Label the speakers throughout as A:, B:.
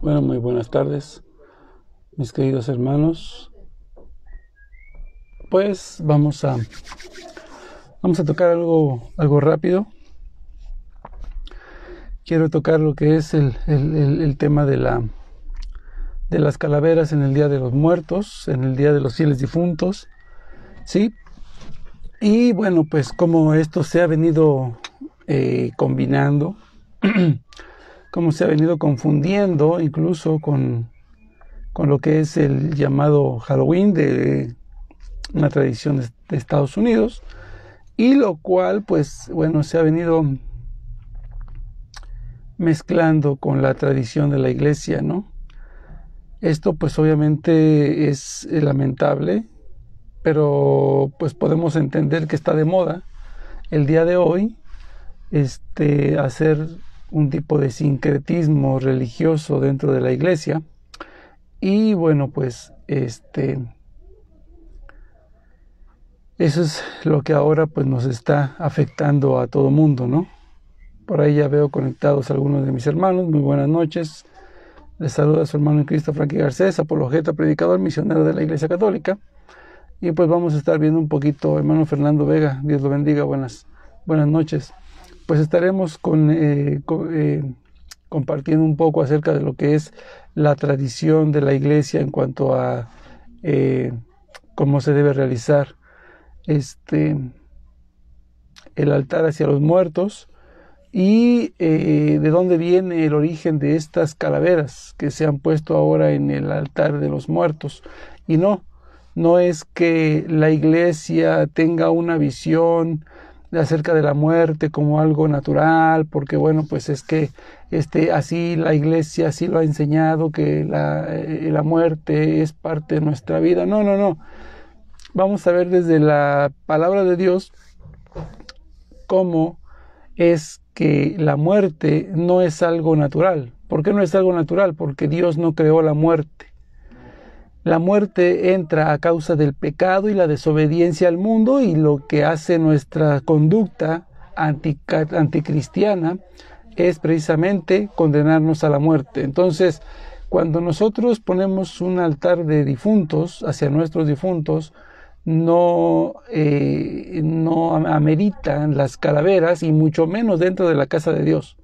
A: Bueno, muy buenas tardes, mis queridos hermanos. Pues vamos a tocar algo rápido. Quiero tocar lo que es el tema de las calaveras en el Día de los Muertos, en el Día de los Fieles Difuntos, ¿sí? Y bueno, pues como esto se ha venido combinando, como se ha venido confundiendo incluso con lo que es el llamado Halloween de una tradición de Estados Unidos, y lo cual pues bueno se ha venido mezclando con la tradición de la iglesia, ¿no? Esto pues obviamente es lamentable, pero pues podemos entender que está de moda el día de hoy hacer un tipo de sincretismo religioso dentro de la iglesia. Y bueno, pues eso es lo que ahora pues nos está afectando a todo mundo, ¿no? Por ahí ya veo conectados algunos de mis hermanos. Muy buenas noches. Les saluda su hermano en Cristo, Frankie Garcés, apologeta, predicador, misionero de la Iglesia Católica. Y pues vamos a estar viendo un poquito, hermano Fernando Vega, Dios lo bendiga, buenas noches. Pues estaremos compartiendo un poco acerca de lo que es la tradición de la iglesia en cuanto a cómo se debe realizar el altar hacia los muertos, y de dónde viene el origen de estas calaveras que se han puesto ahora en el altar de los muertos. Y no es que la iglesia tenga una visión acerca de la muerte como algo natural, porque bueno, pues es que así la iglesia así lo ha enseñado, que la muerte es parte de nuestra vida. No. Vamos a ver desde la palabra de Dios cómo es que la muerte no es algo natural. ¿Por qué no es algo natural? Porque Dios no creó la muerte. La muerte entra a causa del pecado y la desobediencia al mundo, y lo que hace nuestra conducta anticristiana es precisamente condenarnos a la muerte. Entonces, cuando nosotros ponemos un altar de difuntos hacia nuestros difuntos, no ameritan las calaveras, y mucho menos dentro de la casa de Dios.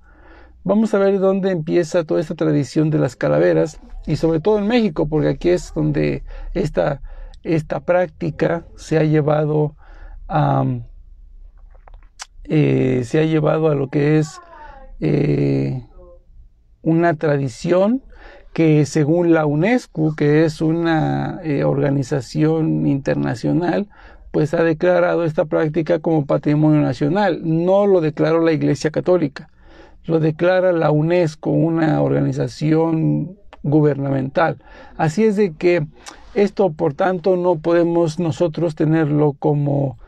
A: Vamos a ver dónde empieza toda esta tradición de las calaveras, y sobre todo en México, porque aquí es donde esta práctica se ha llevado a lo que es una tradición que, según la UNESCO, que es una organización internacional, pues ha declarado esta práctica como patrimonio nacional. No lo declaró la Iglesia Católica, lo declara la UNESCO, una organización gubernamental. Así es de que esto, por tanto, no podemos nosotros tenerlo como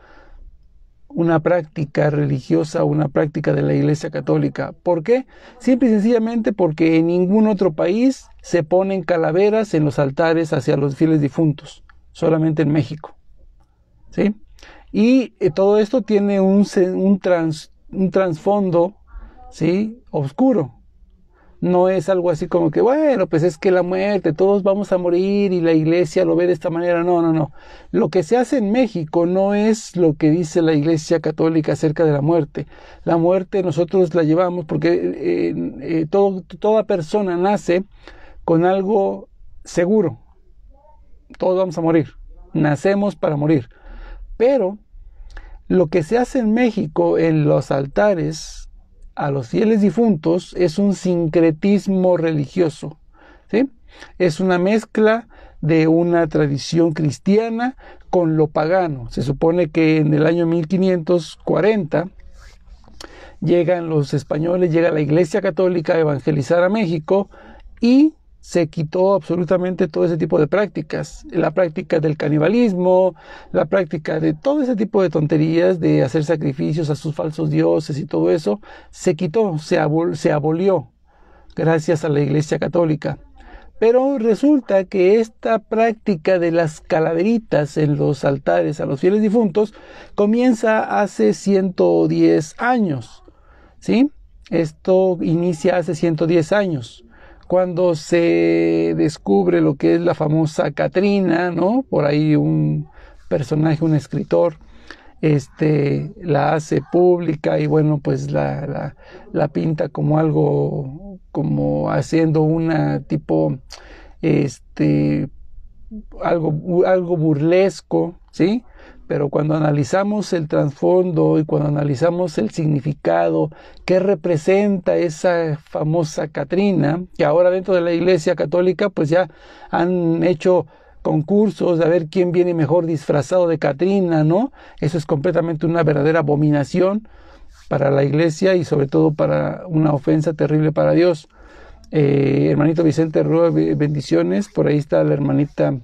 A: una práctica religiosa, una práctica de la Iglesia Católica. ¿Por qué? Simple y sencillamente porque en ningún otro país se ponen calaveras en los altares hacia los fieles difuntos, solamente en México, ¿sí? Y todo esto tiene un trasfondo, ¿sí?, oscuro. No es algo así como que, bueno, pues es que la muerte, todos vamos a morir y la iglesia lo ve de esta manera. No. Lo que se hace en México no es lo que dice la Iglesia Católica acerca de la muerte. La muerte nosotros la llevamos porque toda persona nace con algo seguro. Todos vamos a morir. Nacemos para morir. Pero lo que se hace en México en los altares a los fieles difuntos es un sincretismo religioso, ¿sí? Es una mezcla de una tradición cristiana con lo pagano. Se supone que en el año 1540 llegan los españoles, llega la Iglesia Católica a evangelizar a México, y se quitó absolutamente todo ese tipo de prácticas, la práctica del canibalismo, la práctica de todo ese tipo de tonterías, de hacer sacrificios a sus falsos dioses y todo eso, se quitó, se abolió, gracias a la Iglesia Católica. Pero resulta que esta práctica de las calaveritas en los altares a los fieles difuntos comienza hace 110 años, ¿sí? Esto inicia hace 110 años. cuando se descubre lo que es la famosa Catrina, ¿no? Por ahí un personaje, un escritor, la hace pública y bueno, pues la pinta como algo, como haciendo una tipo, algo burlesco, ¿sí? Pero cuando analizamos el trasfondo y cuando analizamos el significado que representa esa famosa Catrina, que ahora dentro de la Iglesia Católica pues ya han hecho concursos de a ver quién viene mejor disfrazado de Catrina, ¿no? Eso es completamente una verdadera abominación para la Iglesia y sobre todo para una ofensa terrible para Dios. Hermanito Vicente Rúa, bendiciones. Por ahí está la hermanita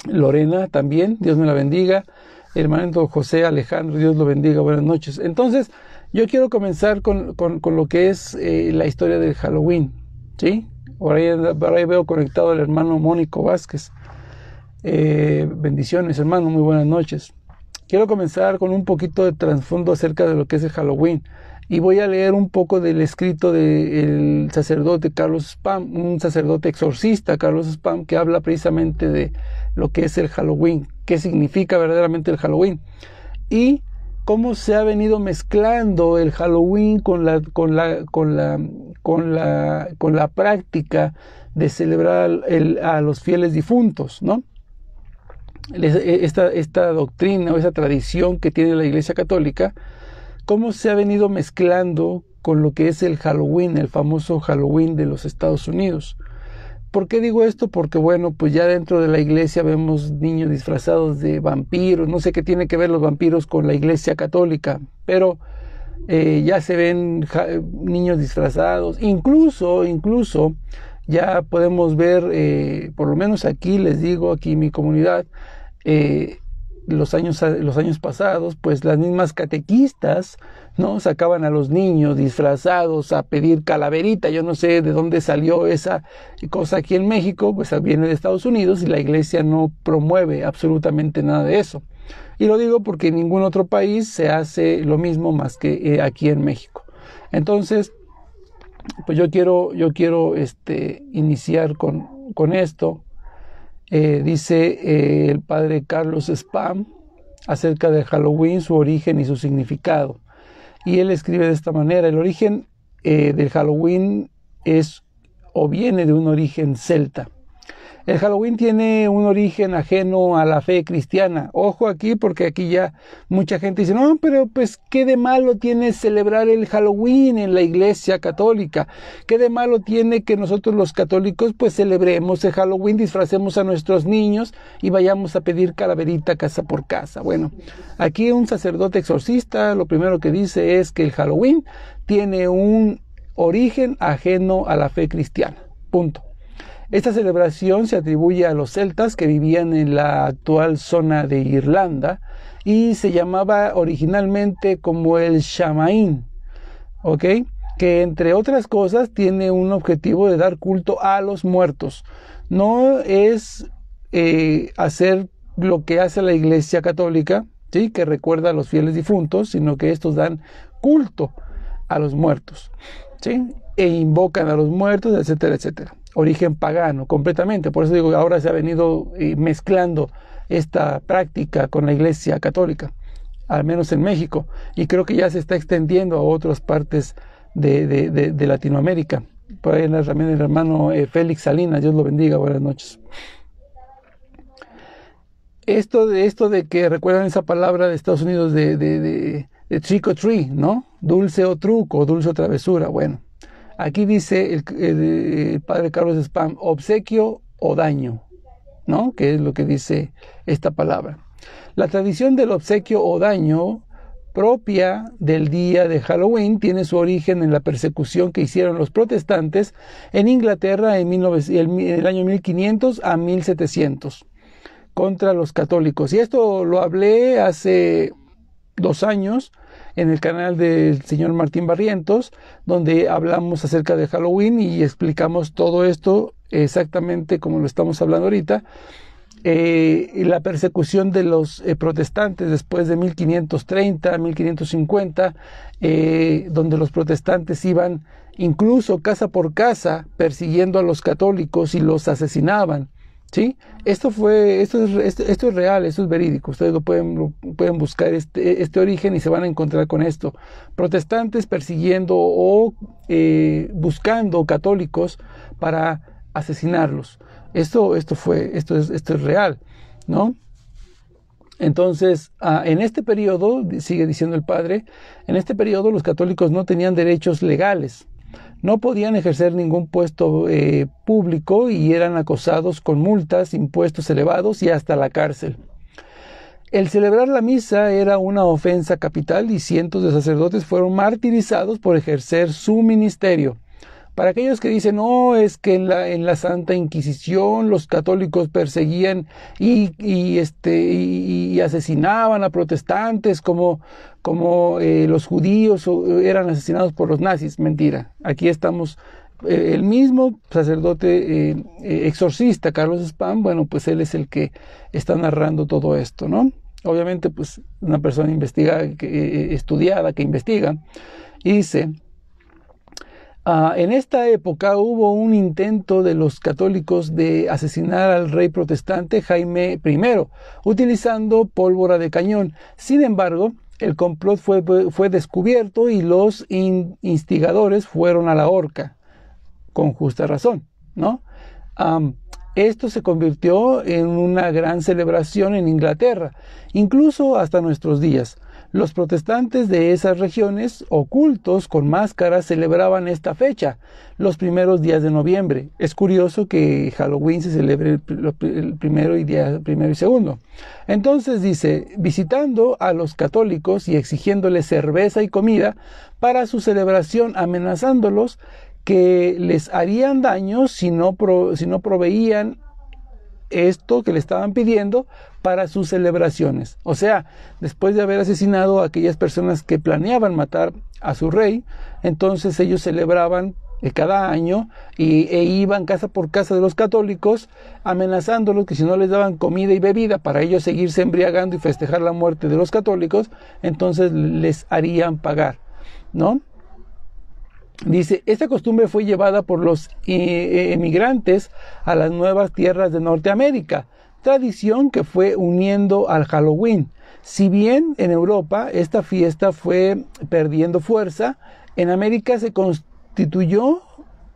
A: Lorena también, Dios me la bendiga. El hermanito José Alejandro, Dios lo bendiga, buenas noches. Entonces, yo quiero comenzar con lo que es la historia del Halloween, ¿sí? Por ahí veo conectado al hermano Mónico Vázquez. Bendiciones, hermano, muy buenas noches. Quiero comenzar con un poquito de trasfondo acerca de lo que es el Halloween. Y voy a leer un poco del escrito del sacerdote Carlos Spam, un sacerdote exorcista, Carlos Spam, que habla precisamente de lo que es el Halloween, qué significa verdaderamente el Halloween y cómo se ha venido mezclando el Halloween con la práctica de celebrar a los fieles difuntos, ¿no? Esta doctrina o esa tradición que tiene la Iglesia Católica, cómo se ha venido mezclando con lo que es el Halloween, el famoso Halloween de los Estados Unidos. ¿Por qué digo esto? Porque bueno, pues ya dentro de la iglesia vemos niños disfrazados de vampiros, no sé qué tiene que ver los vampiros con la Iglesia Católica, pero ya se ven niños disfrazados, incluso ya podemos ver, por lo menos aquí les digo, aquí en mi comunidad, los años pasados, pues las mismas catequistas, ¿no? Sacaban a los niños disfrazados a pedir calaverita. Yo no sé de dónde salió esa cosa aquí en México, pues viene de Estados Unidos y la iglesia no promueve absolutamente nada de eso. Y lo digo porque en ningún otro país se hace lo mismo más que aquí en México. Entonces, pues yo quiero iniciar con esto. Dice el padre Carlos Spam acerca de Halloween, su origen y su significado. Y él escribe de esta manera: el origen del Halloween es o viene de un origen celta. El Halloween tiene un origen ajeno a la fe cristiana. Ojo aquí, porque aquí ya mucha gente dice, no, pero pues qué de malo tiene celebrar el Halloween en la Iglesia Católica. Qué de malo tiene que nosotros los católicos pues celebremos el Halloween, disfracemos a nuestros niños y vayamos a pedir calaverita casa por casa. Bueno, aquí un sacerdote exorcista lo primero que dice es que el Halloween tiene un origen ajeno a la fe cristiana. Punto. Esta celebración se atribuye a los celtas que vivían en la actual zona de Irlanda y se llamaba originalmente como el Shamaín, ¿ok? Que entre otras cosas tiene un objetivo de dar culto a los muertos. No es hacer lo que hace la Iglesia Católica, ¿sí? Que recuerda a los fieles difuntos, sino que estos dan culto a los muertos, ¿sí? E invocan a los muertos, etcétera, etcétera. Origen pagano, completamente. Por eso digo que ahora se ha venido mezclando esta práctica con la Iglesia Católica, al menos en México, y creo que ya se está extendiendo a otras partes de Latinoamérica. Por ahí también el hermano Félix Salinas, Dios lo bendiga, buenas noches. Esto de que recuerdan esa palabra de Estados Unidos de trick or treat, ¿no? Dulce o truco, dulce o travesura. Bueno, aquí dice el padre Carlos Spam, obsequio o daño, ¿no? Que es lo que dice esta palabra. La tradición del obsequio o daño propia del día de Halloween tiene su origen en la persecución que hicieron los protestantes en Inglaterra en el año 1500 a 1700 contra los católicos. Y esto lo hablé hace 2 años en el canal del señor Martín Barrientos, donde hablamos acerca de Halloween y explicamos todo esto exactamente como lo estamos hablando ahorita. la persecución de los protestantes después de 1530, 1550, donde los protestantes iban incluso casa por casa persiguiendo a los católicos y los asesinaban, ¿sí? Esto es real, esto es verídico. Ustedes lo pueden buscar este origen y se van a encontrar con esto. Protestantes persiguiendo o buscando católicos para asesinarlos. Esto es real, ¿no? Entonces, en este periodo, sigue diciendo el padre, en este periodo los católicos no tenían derechos legales, no podían ejercer ningún puesto público y eran acosados con multas, impuestos elevados y hasta la cárcel. El celebrar la misa era una ofensa capital y cientos de sacerdotes fueron martirizados por ejercer su ministerio. Para aquellos que dicen, no, es que en la Santa Inquisición los católicos perseguían y asesinaban a protestantes como los judíos eran asesinados por los nazis. Mentira. Aquí estamos, el mismo sacerdote exorcista, Carlos Spam, bueno, pues él es el que está narrando todo esto, ¿no? Obviamente, pues una persona estudiada, que investiga, y dice... en esta época hubo un intento de los católicos de asesinar al rey protestante Jaime I, utilizando pólvora de cañón. Sin embargo, el complot fue descubierto y los instigadores fueron a la horca, con justa razón, ¿no? Esto se convirtió en una gran celebración en Inglaterra, incluso hasta nuestros días. Los protestantes de esas regiones, ocultos con máscaras, celebraban esta fecha, los primeros días de noviembre. Es curioso que Halloween se celebre el primero y segundo. Entonces dice, visitando a los católicos y exigiéndoles cerveza y comida para su celebración, amenazándolos que les harían daño si no proveían esto que le estaban pidiendo para sus celebraciones. O sea, después de haber asesinado a aquellas personas que planeaban matar a su rey, entonces ellos celebraban cada año e iban casa por casa de los católicos amenazándolos que si no les daban comida y bebida para ellos seguirse embriagando y festejar la muerte de los católicos, entonces les harían pagar, ¿no? Dice, esta costumbre fue llevada por los emigrantes a las nuevas tierras de Norteamérica, tradición que fue uniendo al Halloween. Si bien en Europa esta fiesta fue perdiendo fuerza, en América se constituyó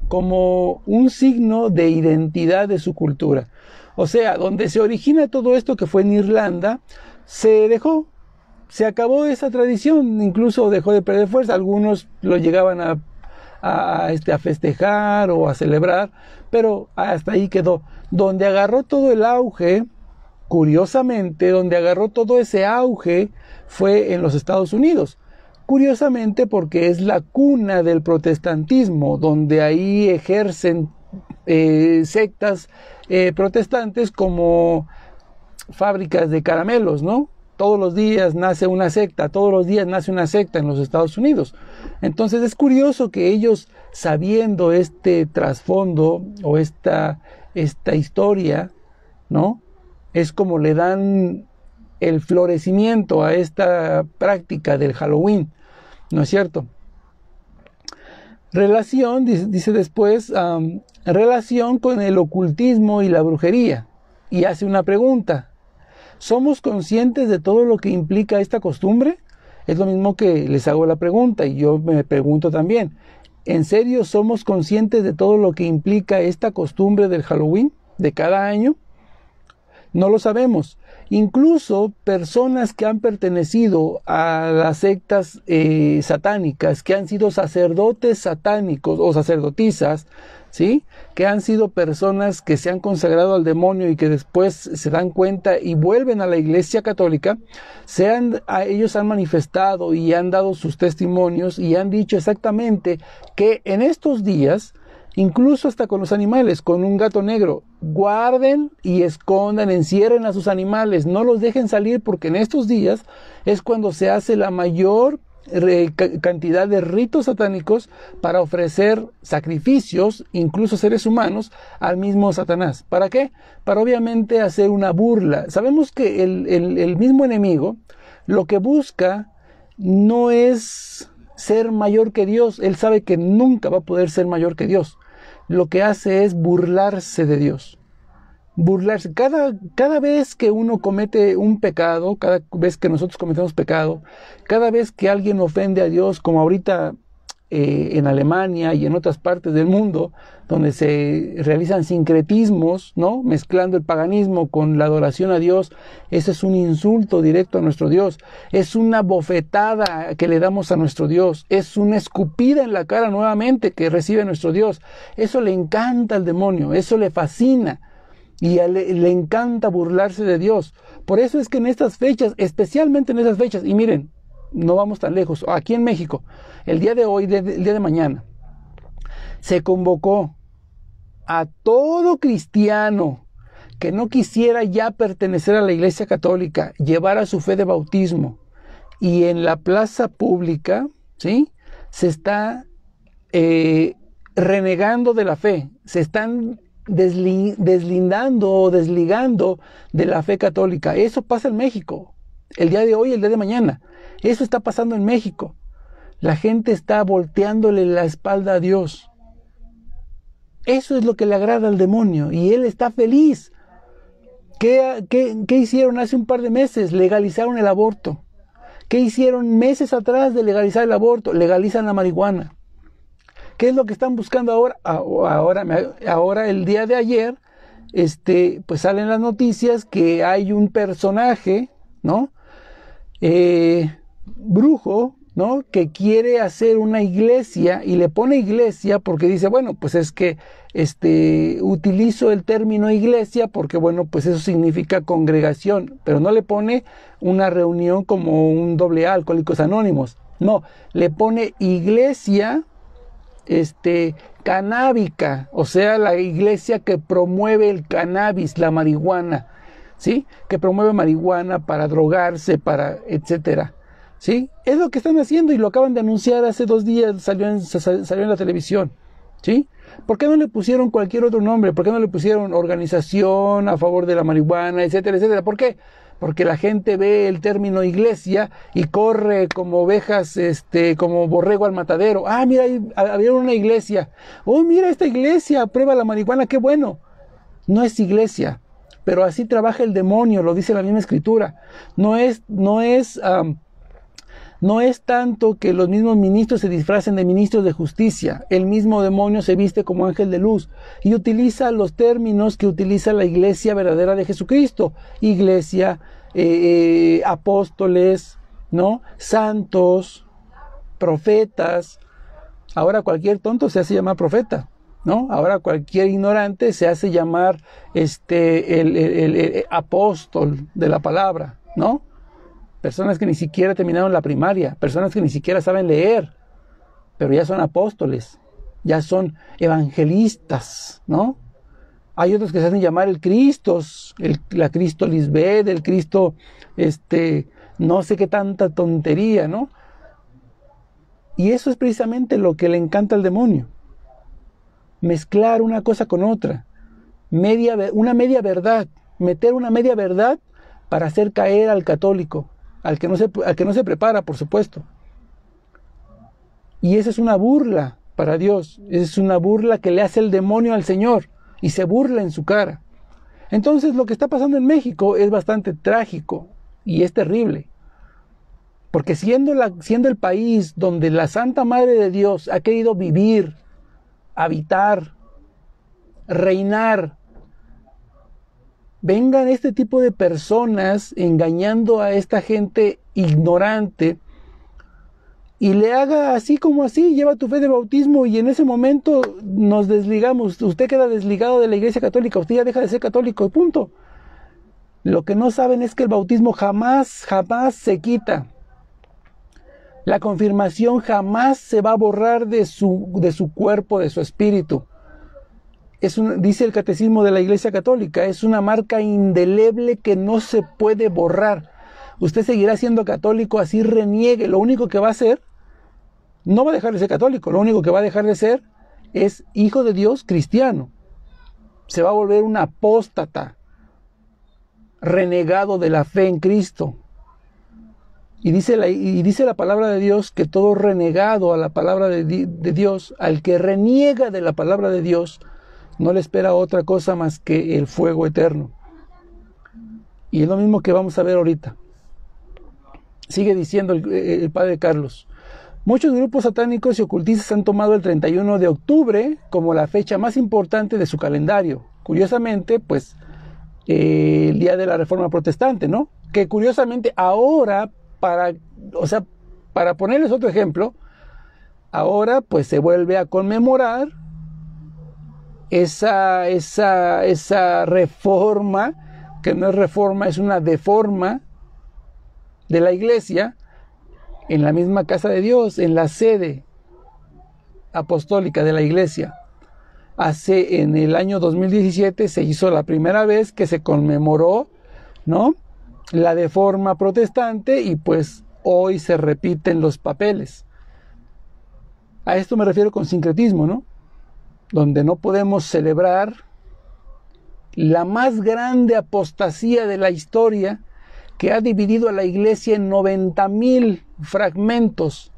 A: como un signo de identidad de su cultura. O sea, donde se origina todo esto, que fue en Irlanda, se acabó esa tradición, incluso dejó de perder fuerza. Algunos lo llegaban a festejar o a celebrar, pero hasta ahí quedó. Donde agarró todo el auge, curiosamente, donde agarró todo ese auge fue en los Estados Unidos. Curiosamente, porque es la cuna del protestantismo, donde ahí ejercen sectas protestantes como fábricas de caramelos, ¿no? Todos los días nace una secta, en los Estados Unidos. Entonces es curioso que ellos, sabiendo este trasfondo o esta historia, ¿no? Es como le dan el florecimiento a esta práctica del Halloween, ¿no es cierto? Relación, dice después, relación con el ocultismo y la brujería. Y hace una pregunta. ¿Somos conscientes de todo lo que implica esta costumbre? Es lo mismo que les hago la pregunta y yo me pregunto también. ¿En serio somos conscientes de todo lo que implica esta costumbre del Halloween de cada año? No lo sabemos. Incluso personas que han pertenecido a las sectas satánicas, que han sido sacerdotes satánicos o sacerdotisas, ¿sí? Que han sido personas que se han consagrado al demonio y que después se dan cuenta y vuelven a la Iglesia Católica, ellos han manifestado y han dado sus testimonios y han dicho exactamente que en estos días, incluso hasta con los animales, con un gato negro, guarden y escondan, encierren a sus animales, no los dejen salir porque en estos días es cuando se hace la mayor cantidad de ritos satánicos para ofrecer sacrificios, incluso seres humanos, al mismo Satanás. ¿Para qué? Para obviamente hacer una burla. Sabemos que el mismo enemigo lo que busca no es ser mayor que Dios. Él sabe que nunca va a poder ser mayor que Dios. Lo que hace es burlarse de Dios. Burlarse. Cada vez que uno comete un pecado, cada vez que nosotros cometemos pecado, cada vez que alguien ofende a Dios, como ahorita en Alemania y en otras partes del mundo, donde se realizan sincretismos, ¿no? Mezclando el paganismo con la adoración a Dios, ese es un insulto directo a nuestro Dios, es una bofetada que le damos a nuestro Dios, es una escupida en la cara nuevamente que recibe nuestro Dios. Eso le encanta al demonio, eso le fascina. Y le encanta burlarse de Dios. Por eso es que en estas fechas, especialmente en esas fechas, y miren, no vamos tan lejos, aquí en México, el día de hoy, el día de mañana, se convocó a todo cristiano que no quisiera ya pertenecer a la Iglesia Católica, llevar a su fe de bautismo, y en la plaza pública, ¿sí?, se está renegando de la fe, se están deslindando o desligando de la fe católica. Eso pasa en México, el día de hoy, el día de mañana. Eso está pasando en México. La gente está volteándole la espalda a Dios. Eso es lo que le agrada al demonio y él está feliz. ¿Qué hicieron hace un par de meses? Legalizaron el aborto. ¿Qué hicieron meses atrás de legalizar el aborto? Legalizan la marihuana. ¿Qué es lo que están buscando ahora? Ahora el día de ayer, pues salen las noticias que hay un personaje, ¿no? Brujo, ¿no?, que quiere hacer una iglesia y le pone iglesia porque dice, bueno, pues es que utilizo el término iglesia porque, bueno, pues eso significa congregación, pero no le pone una reunión como un AA, Alcohólicos Anónimos, no, le pone iglesia canábica, o sea, la iglesia que promueve el cannabis, la marihuana, ¿sí?, que promueve marihuana para drogarse, para etcétera, ¿sí? Es lo que están haciendo y lo acaban de anunciar hace 2 días, salió en la televisión, ¿sí? ¿Por qué no le pusieron cualquier otro nombre? ¿Por qué no le pusieron organización a favor de la marihuana, etcétera, etcétera? ¿Por qué? Porque la gente ve el término iglesia y corre como ovejas, como borrego al matadero. Ah, mira, había una iglesia. Oh, mira, esta iglesia aprueba la marihuana, qué bueno. No es iglesia, pero así trabaja el demonio, lo dice la misma escritura. No es tanto que los mismos ministros se disfracen de ministros de justicia. El mismo demonio se viste como ángel de luz y utiliza los términos que utiliza la iglesia verdadera de Jesucristo. Iglesia, apóstoles, ¿no?, santos, profetas. Ahora cualquier tonto se hace llamar profeta, ¿no? Ahora cualquier ignorante se hace llamar el apóstol de la palabra, ¿no? Personas que ni siquiera terminaron la primaria, personas que ni siquiera saben leer, pero ya son apóstoles, ya son evangelistas, ¿no? Hay otros que se hacen llamar el Cristos, la Cristo Lisbeth, el Cristo, no sé qué tanta tontería, ¿no? Y eso es precisamente lo que le encanta al demonio. Mezclar una cosa con otra, una media verdad, meter una media verdad para hacer caer al católico, al que no se prepara, por supuesto. Y esa es una burla para Dios, es una burla que le hace el demonio al Señor y se burla en su cara. Entonces lo que está pasando en México es bastante trágico y es terrible, porque siendo el país donde la Santa Madre de Dios ha querido vivir, habitar, reinar, vengan este tipo de personas engañando a esta gente ignorante y le haga así como así, lleva tu fe de bautismo y en ese momento nos desligamos, usted queda desligado de la Iglesia Católica, usted ya deja de ser católico, punto. Lo que no saben es que el bautismo jamás se quita. La confirmación jamás se va a borrar de su cuerpo, de su espíritu. Dice el Catecismo de la Iglesia Católica, es una marca indeleble que no se puede borrar. usted seguirá siendo católico, así reniegue. Lo único que va a hacer, no va a dejar de ser católico, lo único que va a dejar de ser es hijo de Dios cristiano. Se va a volver un apóstata, renegado de la fe en Cristo. Y dice la palabra de Dios que todo renegado a la palabra de Dios, al que reniega de la palabra de Dios, no le espera otra cosa más que el fuego eterno. Y es lo mismo que vamos a ver ahorita. Sigue diciendo el padre Carlos. Muchos grupos satánicos y ocultistas han tomado el 31 de octubre como la fecha más importante de su calendario. Curiosamente, pues, el día de la Reforma Protestante, ¿no? Que curiosamente ahora, para ponerles otro ejemplo, ahora pues se vuelve a conmemorar esa reforma, que no es reforma, es una deforma de la iglesia, en la misma casa de Dios, en la sede apostólica de la iglesia. En el año 2017 se hizo la primera vez que se conmemoró, ¿no?, la deforma protestante, y pues hoy se repiten los papeles. A esto me refiero con sincretismo, ¿no? Donde no podemos celebrar la más grande apostasía de la historia, que ha dividido a la iglesia en 90,000 fragmentos,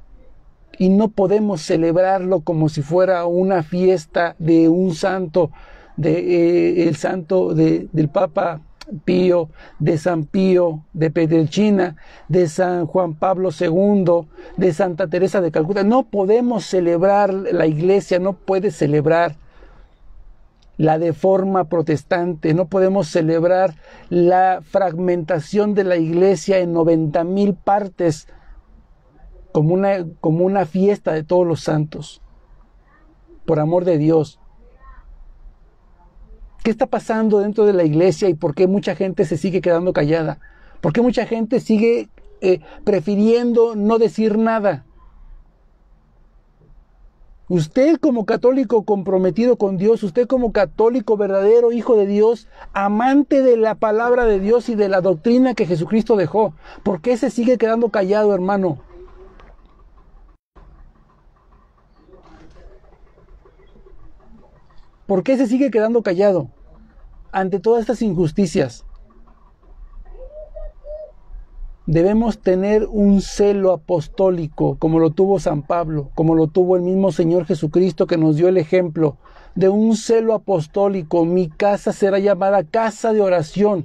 A: y no podemos celebrarlo como si fuera una fiesta de un santo, el santo del Papa Pío, de San Pío de Pietrelcina, de San Juan Pablo II, de Santa Teresa de Calcuta. No podemos celebrar, la iglesia no puede celebrar la deforma protestante, no podemos celebrar la fragmentación de la iglesia en 90,000 partes como una fiesta de todos los santos. Por amor de Dios. ¿Qué está pasando dentro de la iglesia y por qué mucha gente se sigue quedando callada? ¿Por qué mucha gente sigue prefiriendo no decir nada? Usted como católico comprometido con Dios, usted como católico verdadero hijo de Dios, amante de la palabra de Dios y de la doctrina que Jesucristo dejó, ¿por qué se sigue quedando callado, hermano? ¿Por qué se sigue quedando callado ante todas estas injusticias? Debemos tener un celo apostólico, como lo tuvo San Pablo, como lo tuvo el mismo Señor Jesucristo, que nos dio el ejemplo de un celo apostólico. Mi casa será llamada casa de oración.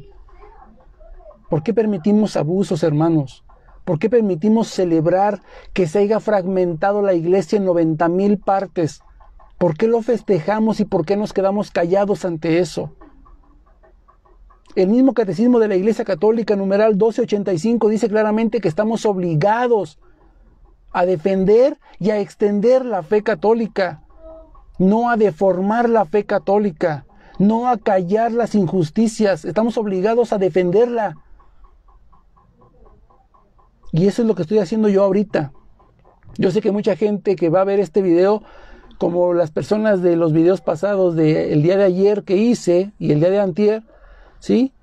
A: ¿Por qué permitimos abusos, hermanos? ¿Por qué permitimos celebrar que se haya fragmentado la iglesia en 90,000 partes? ¿Por qué lo festejamos y por qué nos quedamos callados ante eso? El mismo Catecismo de la Iglesia Católica, numeral 1285, dice claramente que estamos obligados a defender y a extender la fe católica, no a deformar la fe católica, no a callar las injusticias. Estamos obligados a defenderla. Y eso es lo que estoy haciendo yo ahorita. Yo sé que mucha gente que va a ver este video, como las personas de los videos pasados del día de ayer que hice y el día de antier, ¿sí?,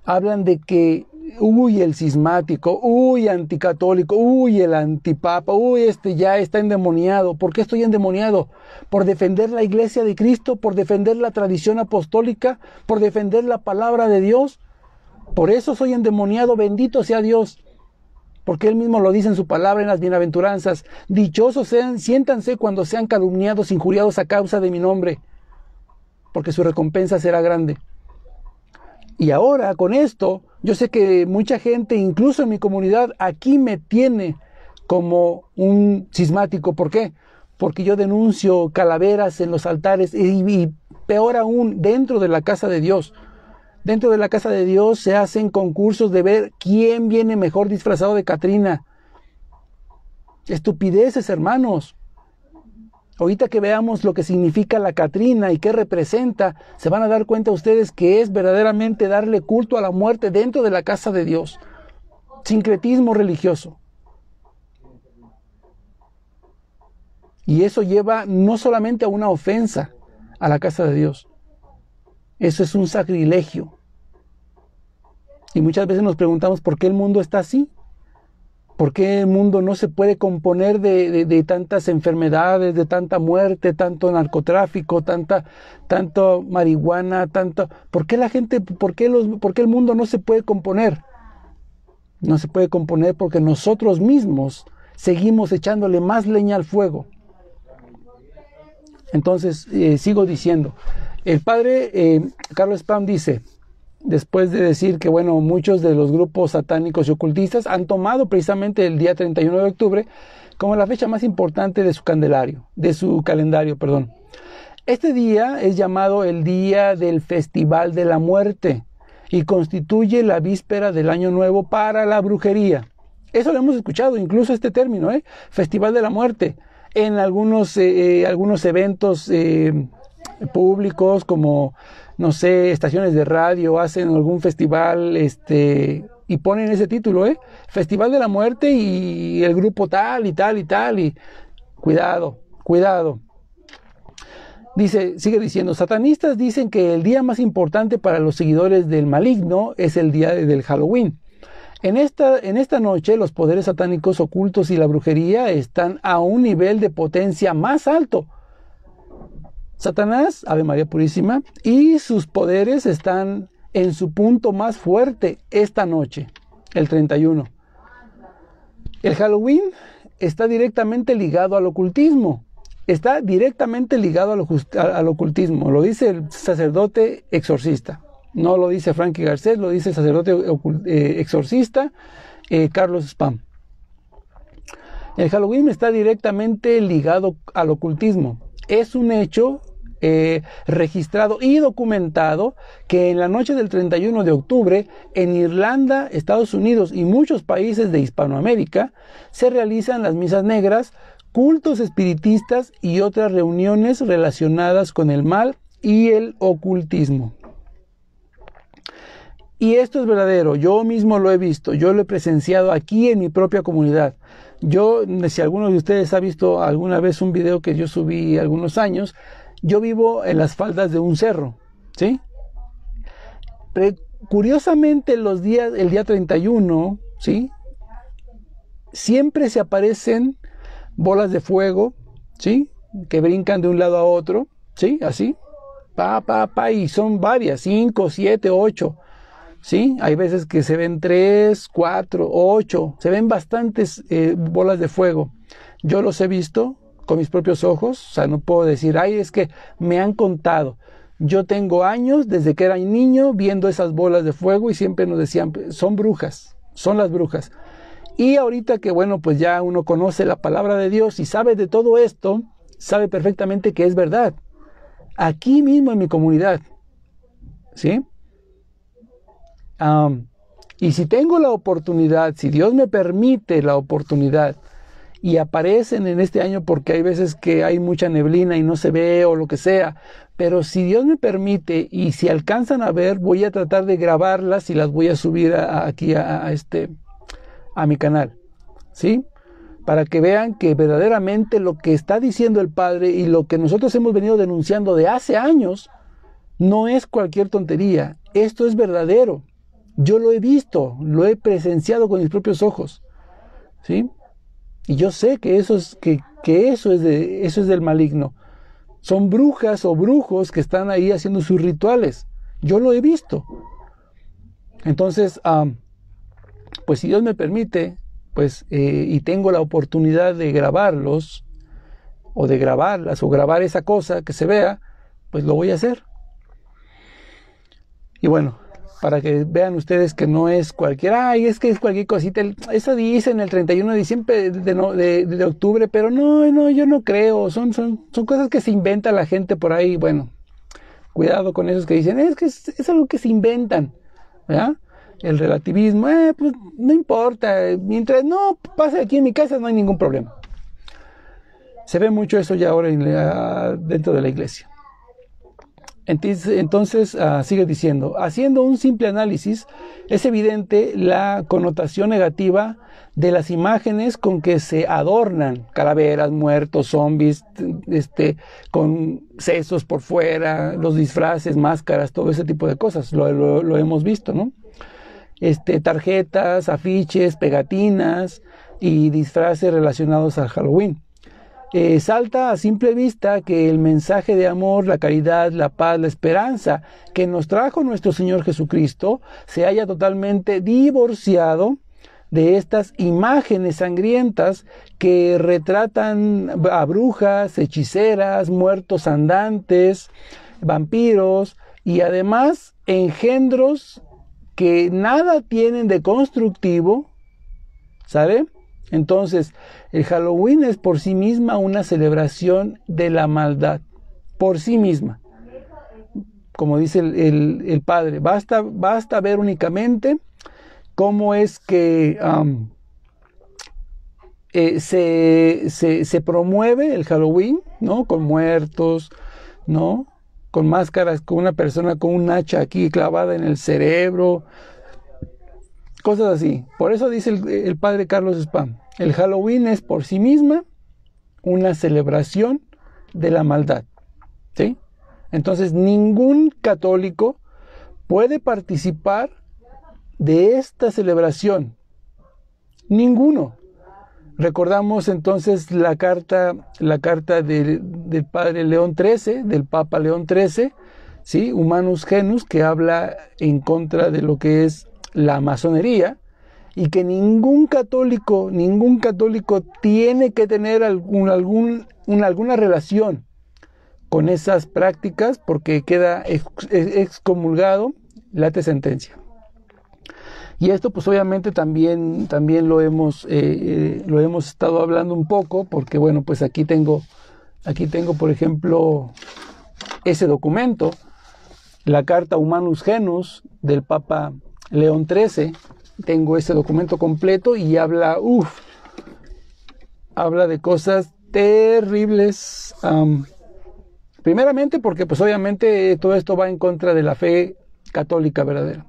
A: hablan de que, uy, el cismático, uy, anticatólico, uy, el antipapa, uy, este ya está endemoniado. ¿Por qué estoy endemoniado? Por defender la iglesia de Cristo, por defender la tradición apostólica, por defender la palabra de Dios. Por eso soy endemoniado, bendito sea Dios. Porque Él mismo lo dice en su palabra, en las bienaventuranzas. Dichosos sean, siéntanse cuando sean calumniados, injuriados a causa de mi nombre, porque su recompensa será grande. Y ahora, con esto, yo sé que mucha gente, incluso en mi comunidad, aquí me tiene como un cismático. ¿Por qué? Porque yo denuncio calaveras en los altares y peor aún, dentro de la casa de Dios. Dentro de la casa de Dios se hacen concursos de ver quién viene mejor disfrazado de Catrina. Estupideces, hermanos. Ahorita que veamos lo que significa la Catrina y qué representa, se van a dar cuenta ustedes que es verdaderamente darle culto a la muerte dentro de la casa de Dios. Sincretismo religioso. Y eso lleva no solamente a una ofensa a la casa de Dios. Eso es un sacrilegio. Y muchas veces nos preguntamos por qué el mundo está así. ¿Por qué el mundo no se puede componer de tantas enfermedades, de tanta muerte, tanto narcotráfico, tanto marihuana, ¿por qué la gente, por qué el mundo no se puede componer? No se puede componer porque nosotros mismos seguimos echándole más leña al fuego. Entonces, sigo diciendo, el padre Carlos Spam dice, después de decir que, bueno, muchos de los grupos satánicos y ocultistas han tomado precisamente el día 31 de octubre como la fecha más importante de su calendario. Este día es llamado el Día del Festival de la Muerte y constituye la víspera del Año Nuevo para la brujería. Eso lo hemos escuchado, incluso este término, Festival de la Muerte, en algunos eventos públicos como, no sé, estaciones de radio hacen algún festival y ponen ese título, Festival de la Muerte y el grupo tal y tal y tal, y cuidado. Sigue diciendo, satanistas dicen que el día más importante para los seguidores del maligno es el día del Halloween. En esta noche los poderes satánicos ocultos y la brujería están a un nivel de potencia más alto. Satanás, Ave María Purísima, y sus poderes están en su punto más fuerte esta noche, el 31. El Halloween está directamente ligado al ocultismo. Al ocultismo. Lo dice el sacerdote exorcista. No lo dice Frankie Garcés, lo dice el sacerdote exorcista Carlos Spam. El Halloween está directamente ligado al ocultismo. Es un hecho registrado y documentado que en la noche del 31 de octubre en Irlanda, Estados Unidos y muchos países de Hispanoamérica se realizan las misas negras, cultos espiritistas y otras reuniones relacionadas con el mal y el ocultismo. Y esto es verdadero, yo mismo lo he visto, yo lo he presenciado aquí en mi propia comunidad. Si alguno de ustedes ha visto alguna vez un video que yo subí algunos años, yo vivo en las faldas de un cerro, ¿sí? Pero curiosamente el día 31, ¿sí? Siempre se aparecen bolas de fuego, ¿sí? Que brincan de un lado a otro, ¿sí? Así, y son varias, 5, 7, 8, ¿sí? Hay veces que se ven 3, 4, 8, se ven bastantes bolas de fuego. Yo los he visto con mis propios ojos, o sea, no puedo decir, es que me han contado. Yo tengo años, desde que era niño, viendo esas bolas de fuego y siempre nos decían, son brujas, son las brujas. Y ahorita que, bueno, pues ya uno conoce la palabra de Dios y sabe de todo esto, sabe perfectamente que es verdad. Aquí mismo en mi comunidad, ¿sí? Y si tengo la oportunidad, si Dios me permite la oportunidad, y aparecen en este año porque hay veces que hay mucha neblina y no se ve o lo que sea, pero si Dios me permite y si alcanzan a ver, voy a tratar de grabarlas y las voy a subir aquí a mi canal, ¿sí? Para que vean que verdaderamente lo que está diciendo el Padre y lo que nosotros hemos venido denunciando de hace años no es cualquier tontería, esto es verdadero. Yo lo he visto, lo he presenciado con mis propios ojos, ¿sí? Y yo sé que eso es del maligno. Son brujas o brujos que están ahí haciendo sus rituales. Yo lo he visto. Entonces, pues si Dios me permite, pues y tengo la oportunidad de grabarlos o de grabarlas o grabar esa cosa que se vea, pues lo voy a hacer. Y bueno, para que vean ustedes que no es es que es cualquier cosita. Eso dicen el 31 de diciembre de octubre, pero no, yo no creo. Son cosas que se inventa la gente por ahí. Bueno, cuidado con esos que dicen, es que es algo que se inventan, ¿verdad? El relativismo, pues no importa. Mientras no pase aquí en mi casa, no hay ningún problema. Se ve mucho eso ya ahora dentro de la iglesia. Entonces sigue diciendo, haciendo un simple análisis, es evidente la connotación negativa de las imágenes con que se adornan calaveras, muertos, zombies, con sesos por fuera, los disfraces, máscaras, todo ese tipo de cosas, lo hemos visto, ¿no? tarjetas, afiches, pegatinas y disfraces relacionados al Halloween. Salta a simple vista que el mensaje de amor, la caridad, la paz, la esperanza que nos trajo nuestro Señor Jesucristo se haya totalmente divorciado de estas imágenes sangrientas que retratan a brujas, hechiceras, muertos andantes, vampiros y además engendros que nada tienen de constructivo, ¿sabe? Entonces, el Halloween es por sí misma una celebración de la maldad, por sí misma. Como dice el padre, basta ver únicamente cómo es que se promueve el Halloween, ¿no? Con muertos, ¿no? Con máscaras, con una persona con un hacha aquí clavada en el cerebro, cosas así. Por eso dice el padre Carlos Spam, el Halloween es por sí misma una celebración de la maldad, ¿sí? Entonces ningún católico puede participar de esta celebración. Ninguno. Recordamos entonces la carta del padre León XIII, del Papa León XIII, ¿sí? Humanus Genus, que habla en contra de lo que es la masonería, y que ningún católico tiene que tener alguna relación con esas prácticas porque queda excomulgado, late sentencia. Y esto pues obviamente también lo hemos estado hablando un poco, porque bueno, pues aquí tengo por ejemplo ese documento, la carta Humanus Genus del Papa León XIII. Tengo ese documento completo y habla de cosas terribles. Primeramente porque pues obviamente todo esto va en contra de la fe católica verdadera.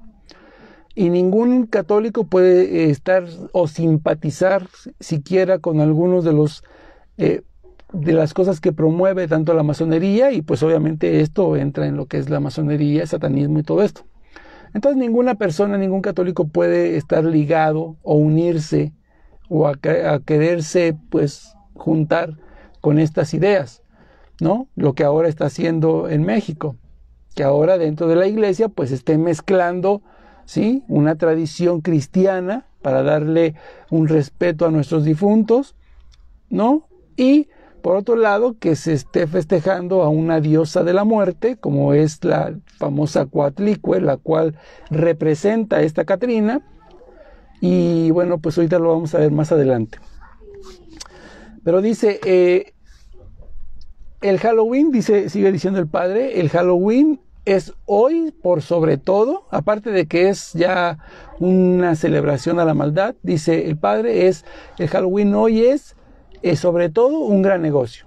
A: Y ningún católico puede estar o simpatizar siquiera con algunos de las cosas que promueve tanto la masonería, y pues obviamente esto entra en lo que es la masonería, satanismo y todo esto. Entonces ninguna persona, ningún católico puede estar ligado o unirse o a quererse pues juntar con estas ideas, ¿no? Lo que ahora está haciendo en México, que ahora dentro de la iglesia pues esté mezclando, ¿sí?, una tradición cristiana para darle un respeto a nuestros difuntos, ¿no? Y por otro lado, que se esté festejando a una diosa de la muerte, como es la famosa Coatlicue, la cual representa a esta Catrina. Y bueno, pues ahorita lo vamos a ver más adelante. Pero dice, el Halloween, sigue diciendo el padre, el Halloween es hoy por sobre todo, aparte de que es ya una celebración a la maldad, dice el padre, el Halloween hoy es sobre todo un gran negocio,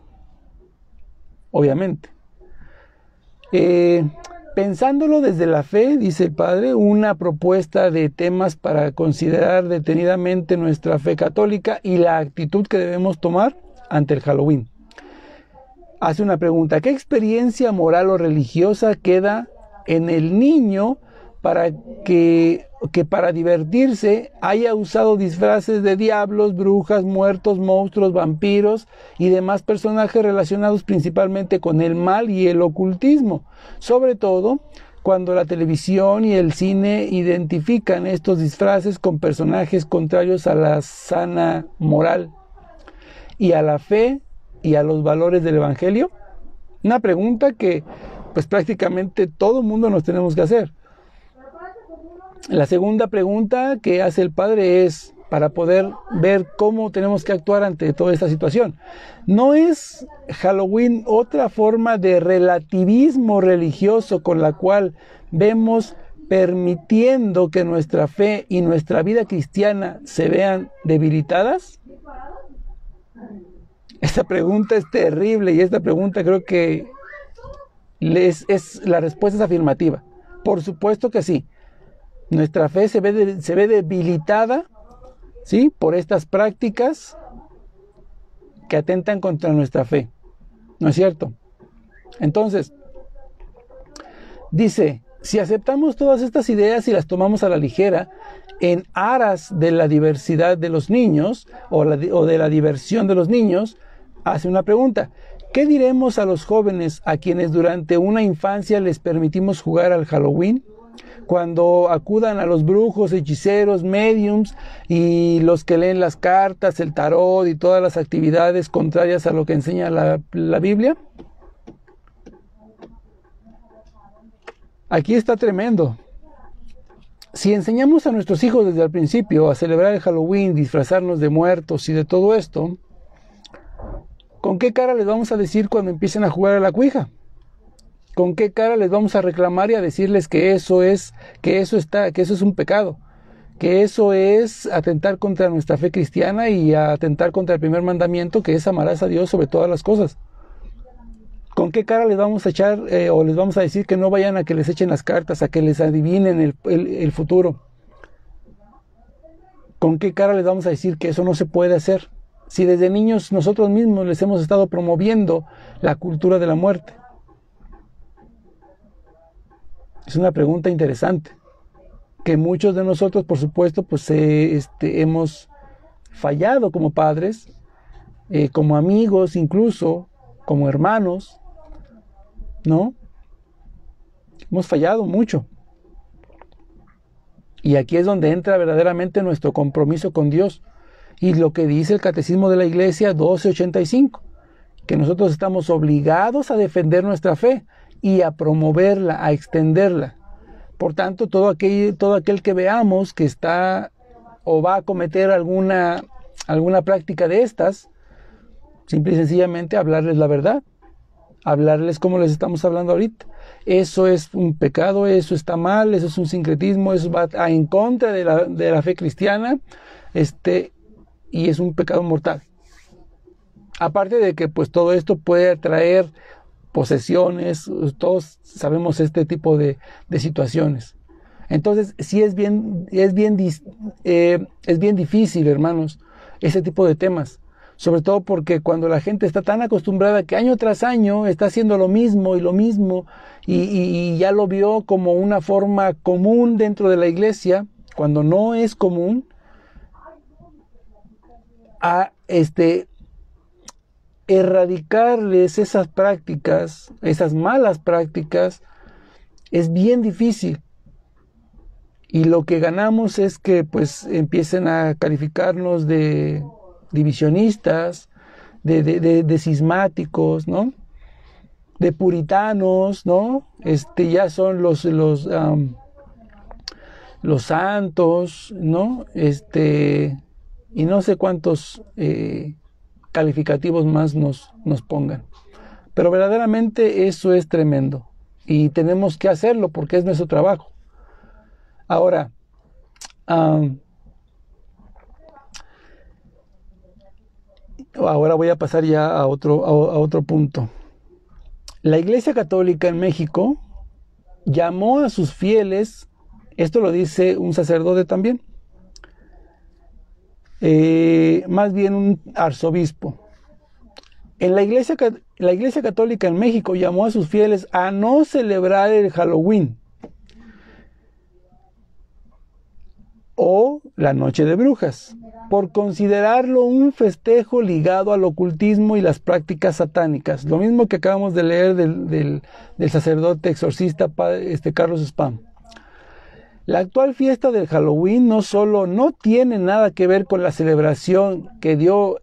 A: obviamente. Pensándolo desde la fe, dice el padre, una propuesta de temas para considerar detenidamente nuestra fe católica y la actitud que debemos tomar ante el Halloween. Hace una pregunta: ¿qué experiencia moral o religiosa queda en el niño para que para divertirse haya usado disfraces de diablos, brujas, muertos, monstruos, vampiros y demás personajes relacionados principalmente con el mal y el ocultismo? Sobre todo cuando la televisión y el cine identifican estos disfraces con personajes contrarios a la sana moral y a la fe y a los valores del Evangelio. Una pregunta que pues prácticamente todo el mundo nos tenemos que hacer. La segunda pregunta que hace el padre es para poder ver cómo tenemos que actuar ante toda esta situación. ¿No es Halloween otra forma de relativismo religioso con la cual vemos permitiendo que nuestra fe y nuestra vida cristiana se vean debilitadas? Esta pregunta es terrible y esta pregunta creo que la respuesta es afirmativa. Por supuesto que sí. Nuestra fe se ve debilitada, ¿sí?, por estas prácticas que atentan contra nuestra fe. ¿No es cierto? Entonces, dice Si aceptamos todas estas ideas y las tomamos a la ligera, en aras de la diversidad de los niños o de la diversión de los niños, hace una pregunta. ¿Qué diremos a los jóvenes a quienes durante una infancia les permitimos jugar al Halloween? Cuando acudan a los brujos, hechiceros, mediums y los que leen las cartas, el tarot y todas las actividades contrarias a lo que enseña la Biblia. Aquí está tremendo. Si enseñamos a nuestros hijos desde el principio a celebrar el Halloween, disfrazarnos de muertos y de todo esto, ¿con qué cara les vamos a decir cuando empiecen a jugar a la Ouija? ¿Con qué cara les vamos a reclamar y a decirles que eso es un pecado? Que eso es atentar contra nuestra fe cristiana y atentar contra el primer mandamiento, que es amarás a Dios sobre todas las cosas. ¿Con qué cara les vamos a echar o les vamos a decir que no vayan a que les echen las cartas, a que les adivinen el futuro? ¿Con qué cara les vamos a decir que eso no se puede hacer? Si desde niños nosotros mismos les hemos estado promoviendo la cultura de la muerte. Es una pregunta interesante, que muchos de nosotros, por supuesto, pues hemos fallado como padres, como amigos incluso, como hermanos, ¿no? Hemos fallado mucho. Y aquí es donde entra verdaderamente nuestro compromiso con Dios. Y lo que dice el Catecismo de la Iglesia 1285, que nosotros estamos obligados a defender nuestra fe y a promoverla, a extenderla. Por tanto, todo aquel que veamos que está o va a cometer alguna práctica de estas, simple y sencillamente hablarles la verdad, hablarles como les estamos hablando ahorita. Eso es un pecado, eso está mal, eso es un sincretismo, eso va en contra de la fe cristiana, y es un pecado mortal. Aparte de que pues todo esto puede atraer posesiones, todos sabemos este tipo de situaciones. Entonces sí es bien difícil, hermanos, ese tipo de temas. Sobre todo porque cuando la gente está tan acostumbrada que año tras año está haciendo lo mismo y lo mismo y ya lo vio como una forma común dentro de la iglesia, cuando no es común, a erradicarles esas prácticas, esas malas prácticas, es bien difícil. Y lo que ganamos es que pues empiecen a calificarnos de divisionistas, de cismáticos, ¿no? De puritanos, ¿no? Ya son los santos, ¿no? Y no sé cuántos calificativos más nos pongan. Pero verdaderamente eso es tremendo. Y tenemos que hacerlo porque es nuestro trabajo. Ahora, voy a pasar ya a otro punto. La Iglesia Católica en México llamó a sus fieles, esto lo dice un sacerdote también, más bien un arzobispo. La Iglesia Católica en México llamó a sus fieles a no celebrar el Halloween o la Noche de Brujas, por considerarlo un festejo ligado al ocultismo y las prácticas satánicas. Lo mismo que acabamos de leer del sacerdote exorcista Carlos Spam. La actual fiesta del Halloween no solo no tiene nada que ver con la celebración que dio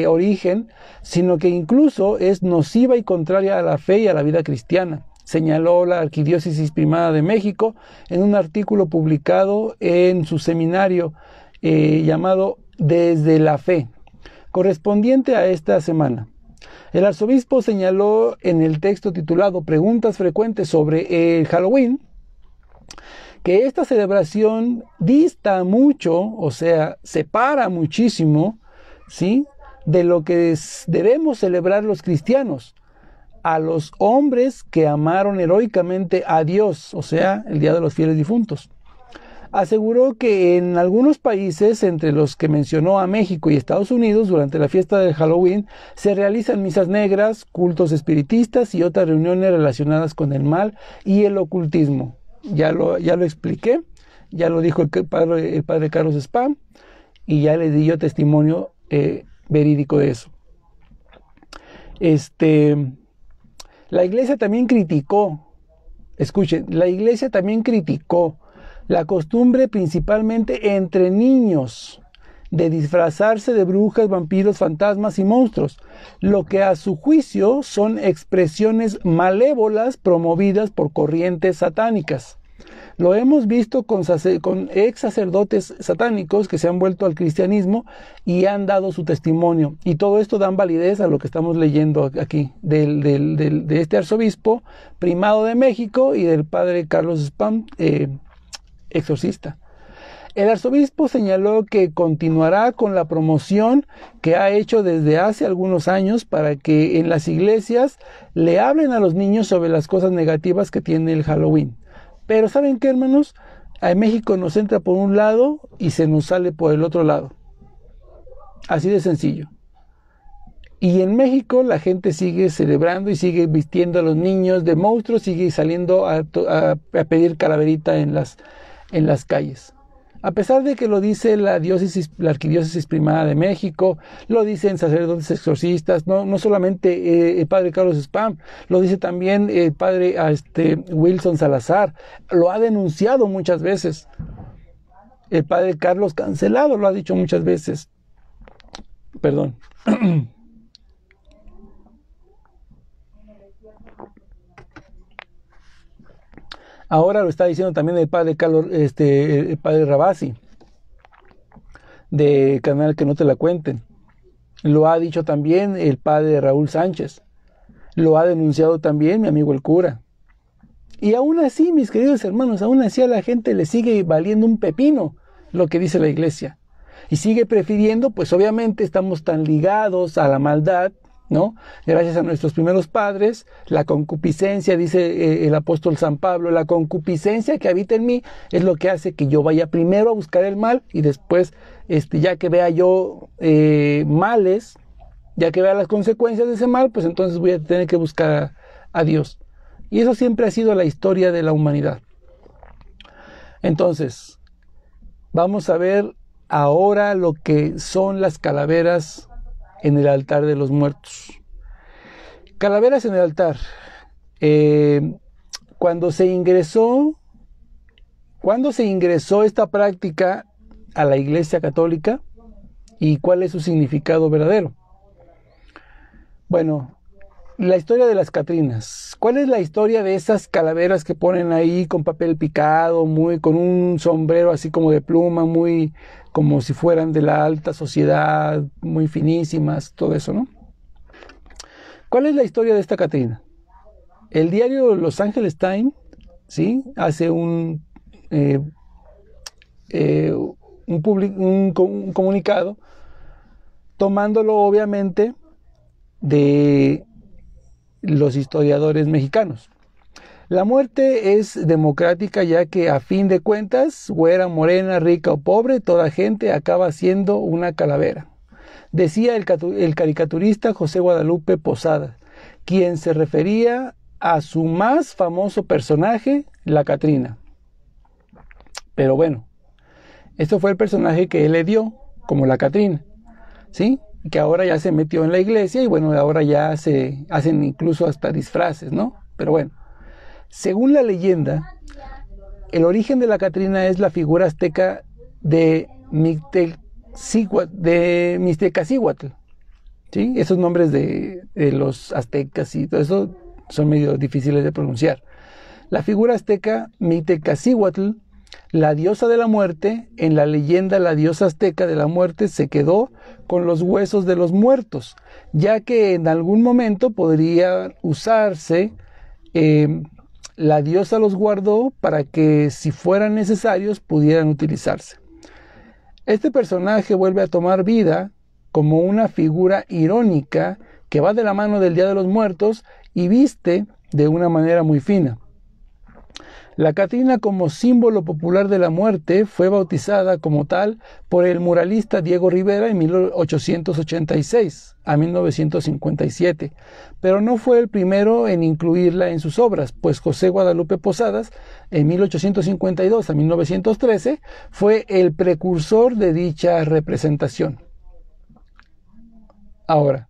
A: origen, sino que incluso es nociva y contraria a la fe y a la vida cristiana, señaló la Arquidiócesis Primada de México en un artículo publicado en su seminario llamado Desde la Fe, correspondiente a esta semana. El arzobispo señaló en el texto titulado Preguntas frecuentes sobre el Halloween que esta celebración dista mucho, o sea, separa muchísimo, ¿sí?, de lo que debemos celebrar los cristianos, a los hombres que amaron heroicamente a Dios, o sea, el Día de los Fieles Difuntos. Aseguró que en algunos países, entre los que mencionó a México y Estados Unidos, durante la fiesta del Halloween, se realizan misas negras, cultos espiritistas y otras reuniones relacionadas con el mal y el ocultismo. ya lo expliqué, ya lo dijo el padre Carlos Spam, y ya le di yo testimonio verídico de eso. La iglesia también criticó, escuchen, la iglesia también criticó la costumbre principalmente entre niños de disfrazarse de brujas, vampiros, fantasmas y monstruos, lo que a su juicio son expresiones malévolas promovidas por corrientes satánicas. Lo hemos visto con ex sacerdotes satánicos que se han vuelto al cristianismo y han dado su testimonio. Y todo esto da validez a lo que estamos leyendo aquí, de este arzobispo primado de México y del padre Carlos Spam, exorcista. El arzobispo señaló que continuará con la promoción que ha hecho desde hace algunos años para que en las iglesias le hablen a los niños sobre las cosas negativas que tiene el Halloween. Pero ¿saben qué, hermanos? A México nos entra por un lado y se nos sale por el otro lado. Así de sencillo. Y en México la gente sigue celebrando y sigue vistiendo a los niños de monstruos, sigue saliendo a pedir calaverita en las calles. A pesar de que lo dice la arquidiócesis primada de México, lo dicen sacerdotes exorcistas, no solamente el padre Carlos Spam, lo dice también el padre Wilson Salazar, lo ha denunciado muchas veces. El padre Carlos Cancelado lo ha dicho muchas veces. Perdón. Ahora lo está diciendo también el padre Carlos, el padre Rabasi, de Canal Que No Te La Cuenten. Lo ha dicho también el padre Raúl Sánchez. Lo ha denunciado también mi amigo el cura. Y aún así, mis queridos hermanos, aún así a la gente le sigue valiendo un pepino lo que dice la iglesia. Y sigue prefiriendo, pues obviamente estamos tan ligados a la maldad, ¿no? Gracias a nuestros primeros padres, la concupiscencia, dice el apóstol San Pablo, la concupiscencia que habita en mí es lo que hace que yo vaya primero a buscar el mal y después, ya que vea yo males, ya que vea las consecuencias de ese mal, pues entonces voy a tener que buscar a Dios. Y eso siempre ha sido la historia de la humanidad. Entonces, vamos a ver ahora lo que son las calaveras en el altar de los muertos. Calaveras en el altar. Cuando se ingresó esta práctica a la Iglesia Católica y cuál es su significado verdadero. Bueno, la historia de las Catrinas. ¿Cuál es la historia de esas calaveras que ponen ahí con papel picado, con un sombrero así como de pluma, muy como si fueran de la alta sociedad, muy finísimas, todo eso, ¿no? ¿Cuál es la historia de esta Catrina? El diario Los Angeles Times, ¿sí?, hace un comunicado, tomándolo obviamente de los historiadores mexicanos. La muerte es democrática, ya que a fin de cuentas, güera, morena, rica o pobre, toda gente acaba siendo una calavera. Decía el caricaturista José Guadalupe Posada, quien se refería a su más famoso personaje, la Catrina. Pero bueno, esto fue el personaje que él le dio, como la Catrina, ¿sí?, que ahora ya se metió en la iglesia y bueno, ahora ya se hacen incluso hasta disfraces, ¿no? Pero bueno, según la leyenda, el origen de la Catrina es la figura azteca de Mixtecacihuatl, ¿sí? Esos nombres de los aztecas y todo eso son medio difíciles de pronunciar. La figura azteca Mixtecacihuatl, la diosa de la muerte, en la leyenda la diosa azteca de la muerte se quedó con los huesos de los muertos, ya que en algún momento podría usarse, la diosa los guardó para que si fueran necesarios pudieran utilizarse. Este personaje vuelve a tomar vida como una figura irónica que va de la mano del Día de los Muertos y viste de una manera muy fina. La Catrina, como símbolo popular de la muerte, fue bautizada como tal por el muralista Diego Rivera en 1886 a 1957, pero no fue el primero en incluirla en sus obras, pues José Guadalupe Posadas, en 1852 a 1913, fue el precursor de dicha representación. Ahora,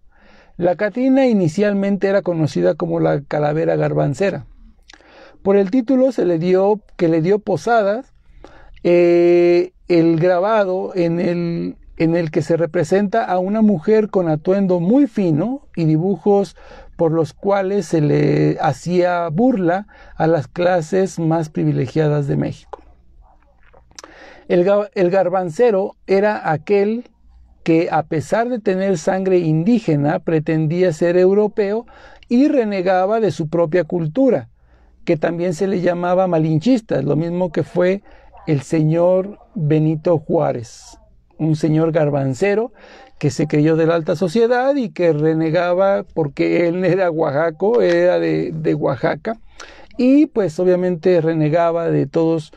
A: la Catrina inicialmente era conocida como la calavera garbancera. Por el título que le dio Posadas, el grabado en el que se representa a una mujer con atuendo muy fino y dibujos por los cuales se le hacía burla a las clases más privilegiadas de México. El garbancero era aquel que, a pesar de tener sangre indígena, pretendía ser europeo y renegaba de su propia cultura, que también se le llamaba malinchista, lo mismo que fue el señor Benito Juárez, un señor garbancero que se creyó de la alta sociedad y que renegaba porque él era oaxaco, era de Oaxaca, y pues obviamente renegaba de todos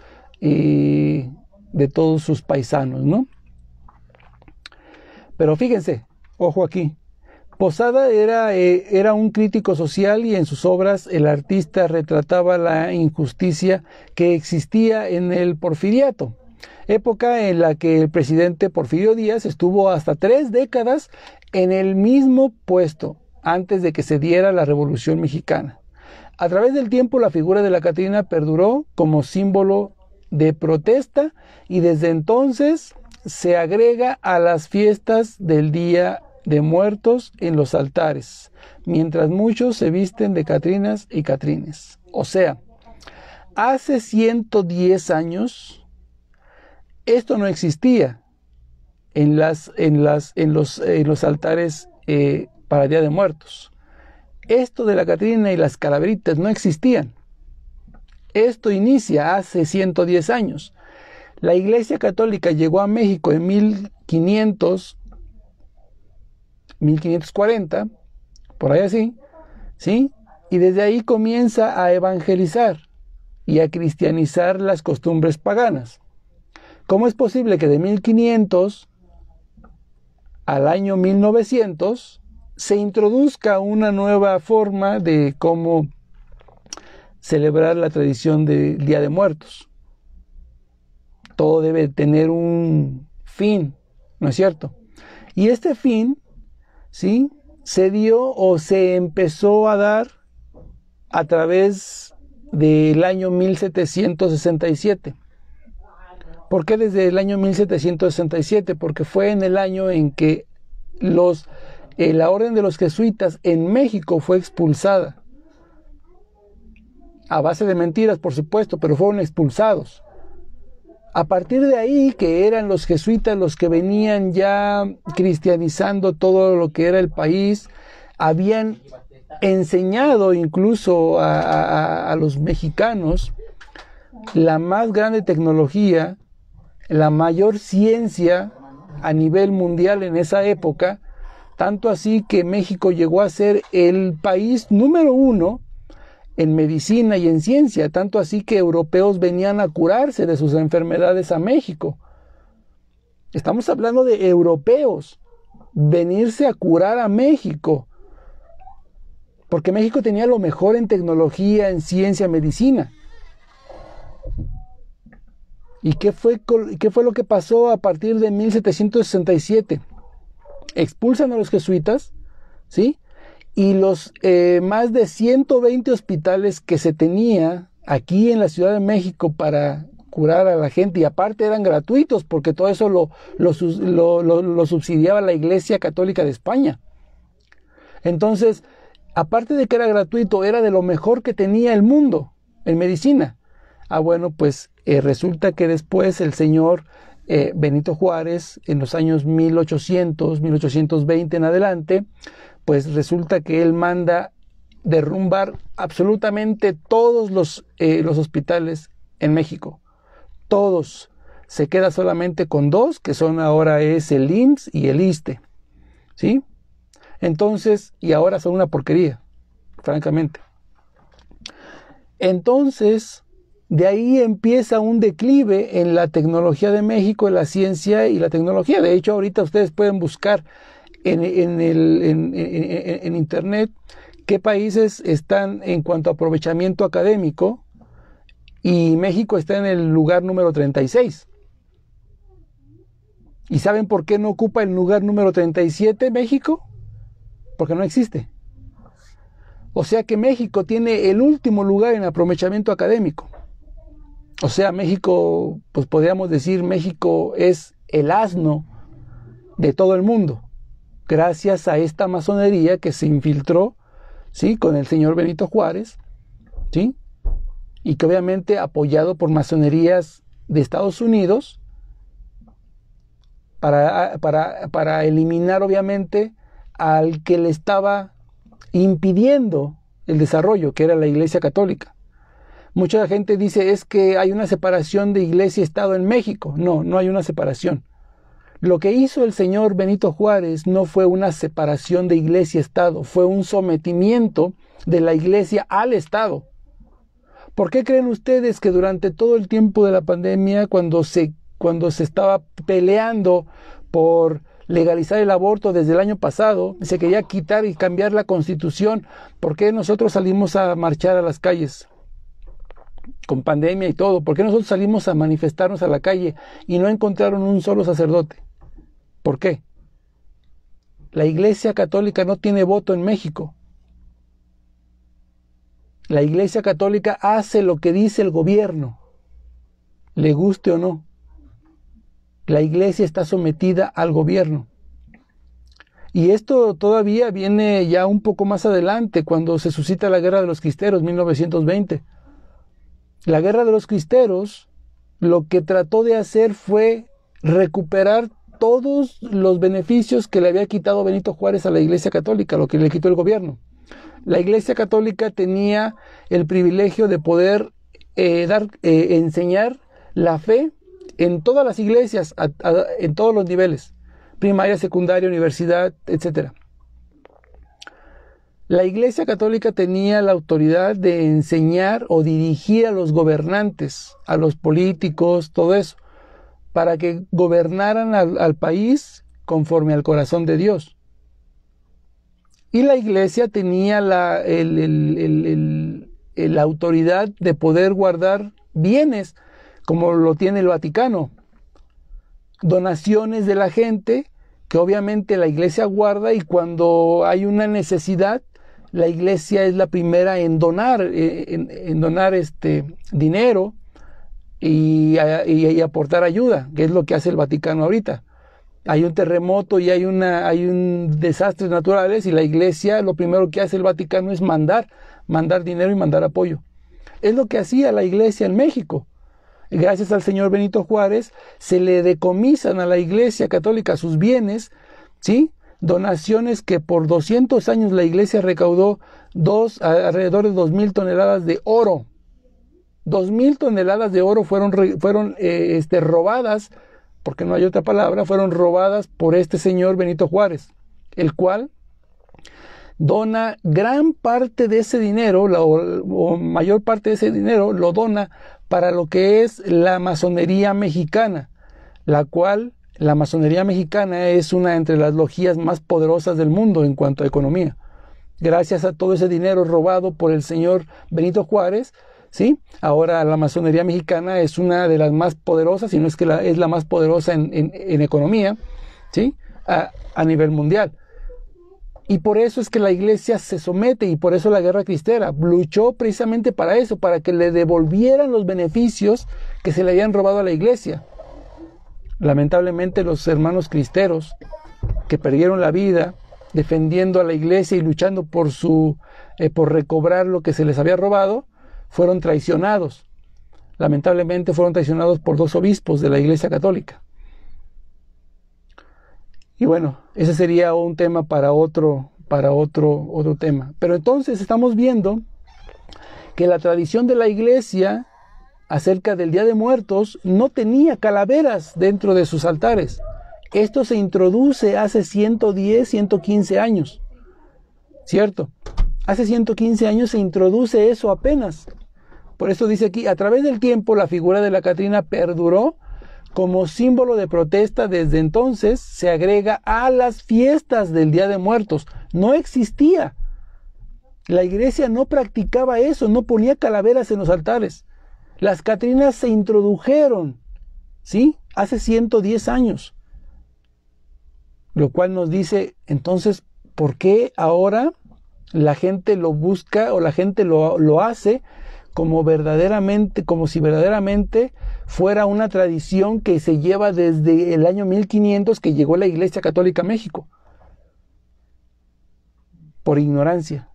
A: sus paisanos, ¿no? Pero fíjense, ojo aquí, Posada era un crítico social y en sus obras el artista retrataba la injusticia que existía en el porfiriato, época en la que el presidente Porfirio Díaz estuvo hasta 3 décadas en el mismo puesto antes de que se diera la Revolución Mexicana. A través del tiempo la figura de la Catrina perduró como símbolo de protesta y desde entonces se agrega a las fiestas del Día de Muertos en los altares, mientras muchos se visten de catrinas y catrines. O sea, hace 110 años esto no existía en los altares para Día de Muertos. Esto de la catrina y las calaveritas no existían. Esto inicia hace 110 años. La Iglesia Católica llegó a México en 1540, por ahí así, ¿sí? Y desde ahí comienza a evangelizar y a cristianizar las costumbres paganas. ¿Cómo es posible que de 1500 al año 1900 se introduzca una nueva forma de cómo celebrar la tradición del Día de Muertos? Todo debe tener un fin, ¿no es cierto? Y este fin, ¿sí?, se dio o se empezó a dar a través del año 1767. ¿Por qué desde el año 1767? Porque fue en el año en que la orden de los jesuitas en México fue expulsada. A base de mentiras, por supuesto, pero fueron expulsados. A partir de ahí, que eran los jesuitas los que venían ya cristianizando todo lo que era el país, habían enseñado incluso a los mexicanos la más grande tecnología, la mayor ciencia a nivel mundial en esa época, tanto así que México llegó a ser el país número 1 en medicina y en ciencia, tanto así que europeos venían a curarse de sus enfermedades a México. Estamos hablando de europeos venirse a curar a México, porque México tenía lo mejor en tecnología, en ciencia, medicina. ¿Y qué fue lo que pasó a partir de 1767? Expulsan a los jesuitas, ¿sí? Y los más de 120 hospitales que se tenía aquí en la Ciudad de México para curar a la gente, y aparte eran gratuitos porque todo eso lo subsidiaba la Iglesia Católica de España. Entonces, aparte de que era gratuito, era de lo mejor que tenía el mundo en medicina. Bueno, pues resulta que después el señor Benito Juárez, en los años 1820 en adelante, pues resulta que él manda derrumbar absolutamente todos los hospitales en México. Todos. Se queda solamente con 2, que son ahora es el IMSS y el ISSSTE. ¿Sí? Entonces, y ahora son una porquería, francamente. Entonces, de ahí empieza un declive en la tecnología de México, en la ciencia y la tecnología. De hecho, ahorita ustedes pueden buscar en internet qué países están en cuanto a aprovechamiento académico, y México está en el lugar número 36. ¿Y saben por qué no ocupa el lugar número 37 México? Porque no existe. O sea que México tiene el último lugar en aprovechamiento académico. O sea, México, pues podríamos decir, México es el asno de todo el mundo, gracias a esta masonería que se infiltró, ¿sí?, con el señor Benito Juárez, ¿sí?, y que obviamente apoyado por masonerías de Estados Unidos para eliminar obviamente al que le estaba impidiendo el desarrollo, que era la Iglesia Católica. Mucha gente dice, es que hay una separación de Iglesia y Estado en México. No, no hay una separación. Lo que hizo el señor Benito Juárez no fue una separación de Iglesia y Estado, fue un sometimiento de la Iglesia al Estado. ¿Por qué creen ustedes que durante todo el tiempo de la pandemia, cuando se estaba peleando por legalizar el aborto desde el año pasado, se quería quitar y cambiar la Constitución, por qué nosotros salimos a marchar a las calles con pandemia y todo? ¿Por qué nosotros salimos a manifestarnos a la calle y no encontraron un solo sacerdote? ¿Por qué? La Iglesia Católica no tiene voto en México. La Iglesia Católica hace lo que dice el gobierno, le guste o no. La Iglesia está sometida al gobierno. Y esto todavía viene ya un poco más adelante, cuando se suscita la Guerra de los Cristeros, 1920. La Guerra de los Cristeros lo que trató de hacer fue recuperar todos los beneficios que le había quitado Benito Juárez a la Iglesia Católica, lo que le quitó el gobierno. La Iglesia Católica tenía el privilegio de poder enseñar la fe en todas las iglesias, en todos los niveles, primaria, secundaria, universidad, etc. La Iglesia Católica tenía la autoridad de enseñar o dirigir a los gobernantes, a los políticos, todo eso, para que gobernaran al país conforme al corazón de Dios. Y la Iglesia tenía la autoridad de poder guardar bienes, como lo tiene el Vaticano. Donaciones de la gente, que obviamente la Iglesia guarda, y cuando hay una necesidad, la Iglesia es la primera en donar, dinero y aportar ayuda, que es lo que hace el Vaticano ahorita. Hay un terremoto y hay un desastres naturales, y la Iglesia, lo primero que hace el Vaticano es mandar dinero y mandar apoyo. Es lo que hacía la Iglesia en México. Gracias al señor Benito Juárez se le decomisan a la Iglesia Católica sus bienes, ¿sí? Donaciones que por 200 años la Iglesia recaudó alrededor de 2,000 toneladas de oro. 2,000 toneladas de oro fueron robadas, porque no hay otra palabra, fueron robadas por este señor Benito Juárez, el cual dona gran parte de ese dinero, o mayor parte de ese dinero, lo dona para lo que es la masonería mexicana, la cual la masonería mexicana es una entre las logias más poderosas del mundo en cuanto a economía. Gracias a todo ese dinero robado por el señor Benito Juárez, ¿sí? Ahora la masonería mexicana es una de las más poderosas, si no es que es la más poderosa en economía, ¿sí? A nivel mundial. Y por eso es que la Iglesia se somete, y por eso la Guerra Cristera luchó precisamente para eso, para que le devolvieran los beneficios que se le habían robado a la Iglesia. Lamentablemente los hermanos cristeros, que perdieron la vida defendiendo a la Iglesia y luchando por recobrar lo que se les había robado, fueron traicionados. Lamentablemente fueron traicionados por 2 obispos de la Iglesia Católica. Y bueno, ese sería un tema para otro tema. Pero entonces estamos viendo que la tradición de la Iglesia acerca del Día de Muertos no tenía calaveras dentro de sus altares. Esto se introduce hace 110, 115 años, ¿cierto? Hace 115 años se introduce eso apenas. Por eso dice aquí, a través del tiempo la figura de la Catrina perduró como símbolo de protesta. Desde entonces se agrega a las fiestas del Día de Muertos. No existía. La iglesia no practicaba eso, no ponía calaveras en los altares. Las Catrinas se introdujeron, ¿sí? Hace 110 años. Lo cual nos dice, entonces, ¿por qué ahora la gente lo busca o la gente lo hace como si verdaderamente fuera una tradición que se lleva desde el año 1500 que llegó la Iglesia Católica a México? Por ignorancia.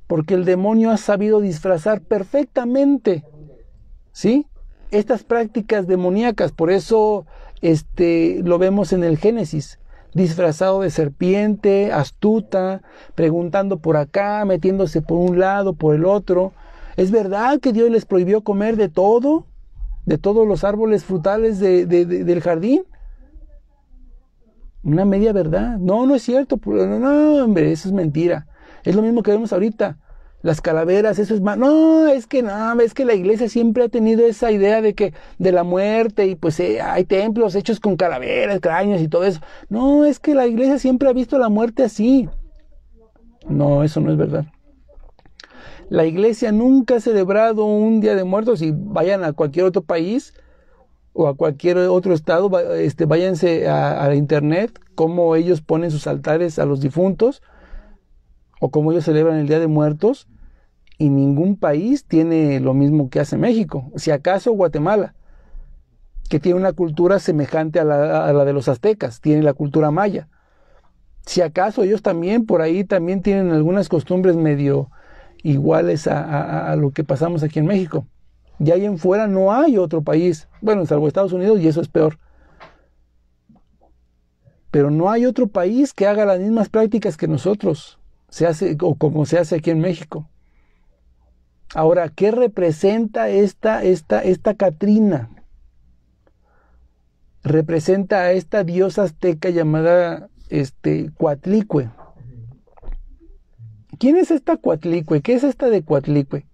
A: Porque el demonio ha sabido disfrazar perfectamente, ¿sí?, estas prácticas demoníacas. Por eso lo vemos en el Génesis, disfrazado de serpiente, astuta, preguntando por acá, metiéndose por un lado, por el otro. ¿Es verdad que Dios les prohibió comer de todo? ¿De todos los árboles frutales del jardín? Una media verdad. No, no es cierto. No, hombre, eso es mentira. Es lo mismo que vemos ahorita. Las calaveras, eso es más. No, es que la iglesia siempre ha tenido esa idea de la muerte, y pues hay templos hechos con calaveras, cráneos y todo eso. No, es que la iglesia siempre ha visto la muerte así. No, eso no es verdad. La iglesia nunca ha celebrado un Día de Muertos. Y vayan a cualquier otro país o a cualquier otro estado, váyanse a internet, cómo ellos ponen sus altares a los difuntos, o cómo ellos celebran el Día de Muertos, y ningún país tiene lo mismo que hace México. Si acaso Guatemala, que tiene una cultura semejante a la de los aztecas, tiene la cultura maya. Si acaso ellos también, por ahí también tienen algunas costumbres medio iguales a lo que pasamos aquí en México. De ahí en fuera no hay otro país, bueno, salvo Estados Unidos, y eso es peor. Pero no hay otro país que haga las mismas prácticas que nosotros, o como se hace aquí en México. Ahora, ¿qué representa esta Catrina? Representa a esta diosa azteca llamada Coatlicue. ¿Quién es esta Coatlicue? ¿Qué es esta de Coatlicue?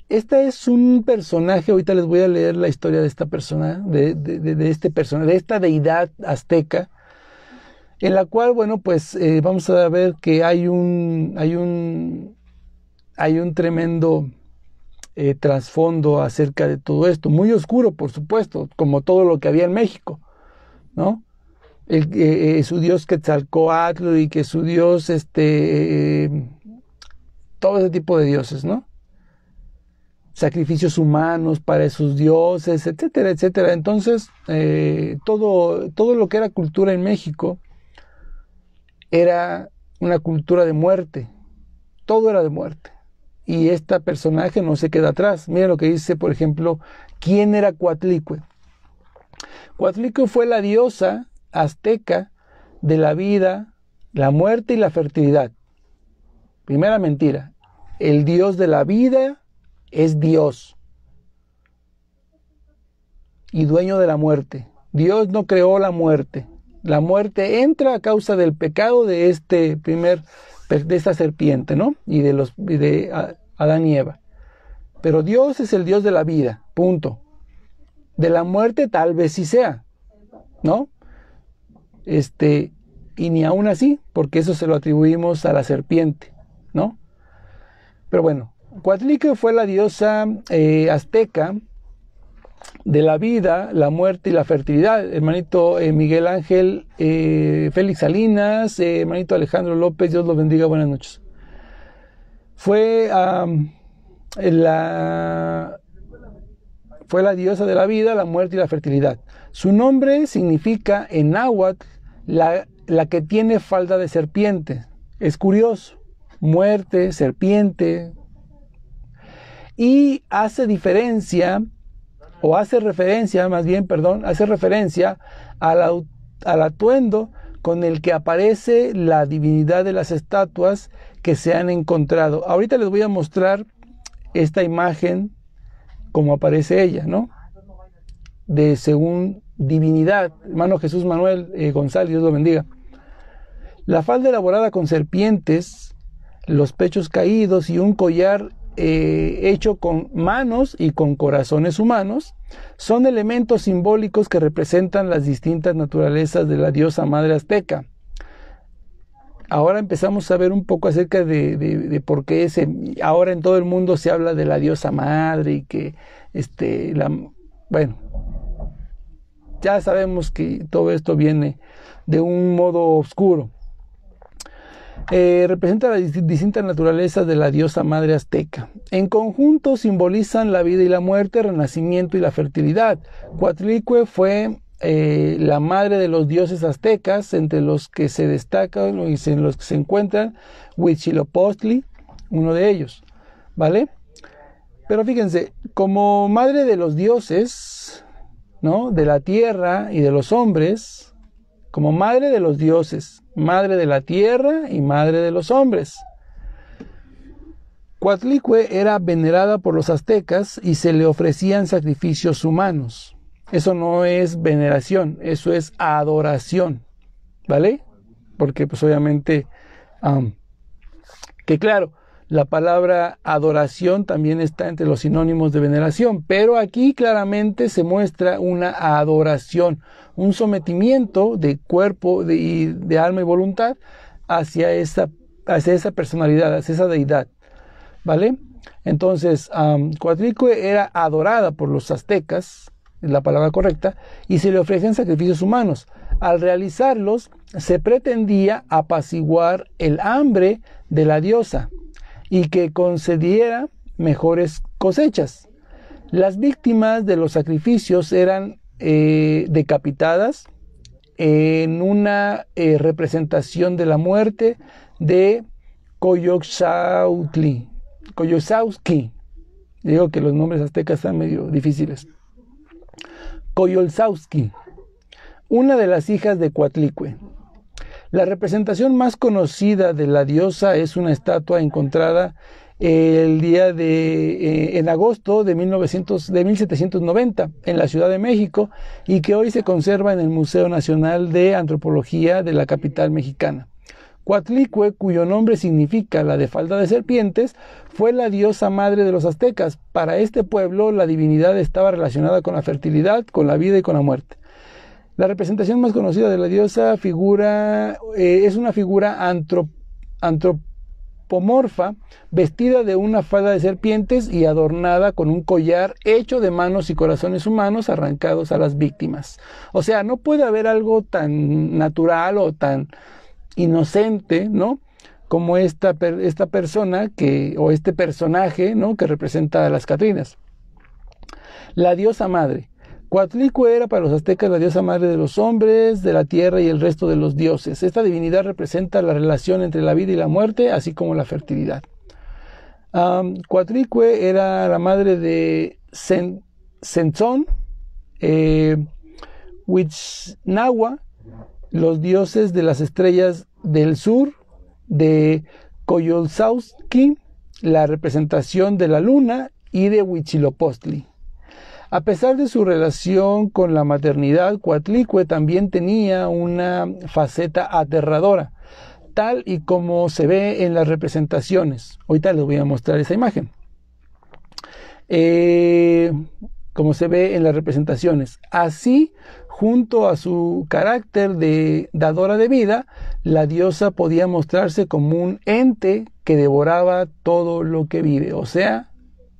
A: Esta es un personaje, ahorita les voy a leer la historia de esta persona, de esta deidad azteca, en la cual, bueno, pues vamos a ver que hay un tremendo trasfondo acerca de todo esto, muy oscuro, por supuesto, como todo lo que había en México, ¿no? Su dios Quetzalcóatl, y que su dios, todo ese tipo de dioses, ¿no? Sacrificios humanos para esos dioses, etcétera, etcétera. Entonces, todo lo que era cultura en México era una cultura de muerte. Todo era de muerte. Y este personaje no se queda atrás. Miren lo que dice, por ejemplo, ¿quién era Coatlicue? Coatlicue fue la diosa azteca de la vida, la muerte y la fertilidad. Primera mentira. El dios de la vida es Dios y dueño de la muerte. Dios no creó la muerte. La muerte entra a causa del pecado de esta serpiente, ¿no? Y de Adán y Eva. Pero Dios es el Dios de la vida, punto. De la muerte tal vez sí sea, ¿no? Y ni aún así, porque eso se lo atribuimos a la serpiente, ¿no? Pero bueno, Coatlicue fue la diosa azteca de la vida, la muerte y la fertilidad. Hermanito Miguel Ángel Félix Salinas, hermanito Alejandro López, Dios los bendiga, buenas noches. Fue la diosa de la vida, la muerte y la fertilidad. Su nombre significa en náhuatl la que tiene falda de serpiente. Es curioso, muerte, serpiente. Y hace referencia al atuendo con el que aparece la divinidad de las estatuas que se han encontrado. Ahorita les voy a mostrar esta imagen como aparece ella, ¿no? De según divinidad. Hermano Jesús Manuel González, Dios lo bendiga. La falda elaborada con serpientes, los pechos caídos y un collar hecho con manos y con corazones humanos, son elementos simbólicos que representan las distintas naturalezas de la diosa madre azteca. Ahora empezamos a ver un poco acerca de por qué ahora en todo el mundo se habla de la diosa madre y que bueno, ya sabemos que todo esto viene de un modo oscuro. Representa las distintas naturalezas de la diosa madre azteca. En conjunto simbolizan la vida y la muerte, el renacimiento y la fertilidad. Coatlicue fue la madre de los dioses aztecas, entre los que se destacan y en los que se encuentran Huitzilopochtli, uno de ellos, ¿vale? Pero fíjense, como madre de los dioses, ¿no?, de la tierra y de los hombres, como madre de los dioses, madre de la tierra y madre de los hombres. Coatlicue era venerada por los aztecas y se le ofrecían sacrificios humanos. Eso no es veneración, eso es adoración, ¿vale? Porque pues obviamente, que claro, la palabra adoración también está entre los sinónimos de veneración, pero aquí claramente se muestra una adoración, un sometimiento de cuerpo, de alma y voluntad hacia esa personalidad, hacia esa deidad, ¿vale? Entonces, Coatlicue era adorada por los aztecas, es la palabra correcta, y se le ofrecían sacrificios humanos. Al realizarlos, se pretendía apaciguar el hambre de la diosa y que concediera mejores cosechas. Las víctimas de los sacrificios eran decapitadas en una representación de la muerte de Coyolxauhqui. Digo que los nombres aztecas están medio difíciles. Coyolxauhqui, una de las hijas de Coatlicue. La representación más conocida de la diosa es una estatua encontrada en agosto de 1790 en la Ciudad de México y que hoy se conserva en el Museo Nacional de Antropología de la capital mexicana. Coatlicue, cuyo nombre significa la de falda de serpientes, fue la diosa madre de los aztecas. Para este pueblo, la divinidad estaba relacionada con la fertilidad, con la vida y con la muerte. La representación más conocida de la diosa es una figura antropomorfa, vestida de una falda de serpientes y adornada con un collar hecho de manos y corazones humanos arrancados a las víctimas. O sea, no puede haber algo tan natural o tan inocente, ¿no?, como esta persona o este personaje, ¿no?, que representa a las Catrinas. La diosa madre. Coatlicue era para los aztecas la diosa madre de los hombres, de la tierra y el resto de los dioses. Esta divinidad representa la relación entre la vida y la muerte, así como la fertilidad. Coatlicue era la madre de Centzón, Huitznahua, los dioses de las estrellas del sur, de Coyolxauhqui, la representación de la luna, y de Huitzilopochtli. A pesar de su relación con la maternidad, Coatlicue también tenía una faceta aterradora, tal y como se ve en las representaciones. Ahorita les voy a mostrar esa imagen. Como se ve en las representaciones. Así, junto a su carácter de dadora de vida, la diosa podía mostrarse como un ente que devoraba todo lo que vive, o sea,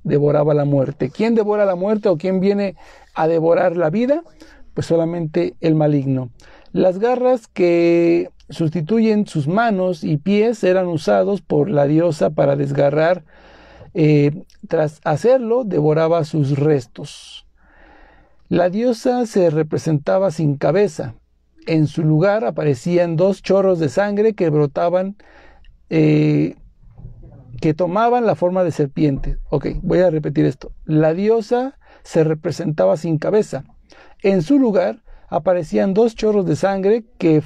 A: devoraba la muerte. ¿Quién devora la muerte o quién viene a devorar la vida? Pues solamente el maligno. Las garras que sustituyen sus manos y pies eran usados por la diosa para desgarrar. Tras hacerlo, devoraba sus restos. La diosa se representaba sin cabeza. En su lugar aparecían dos chorros de sangre que brotaban, que tomaban la forma de serpiente. Ok, voy a repetir esto. La diosa se representaba sin cabeza. En su lugar aparecían dos chorros de sangre que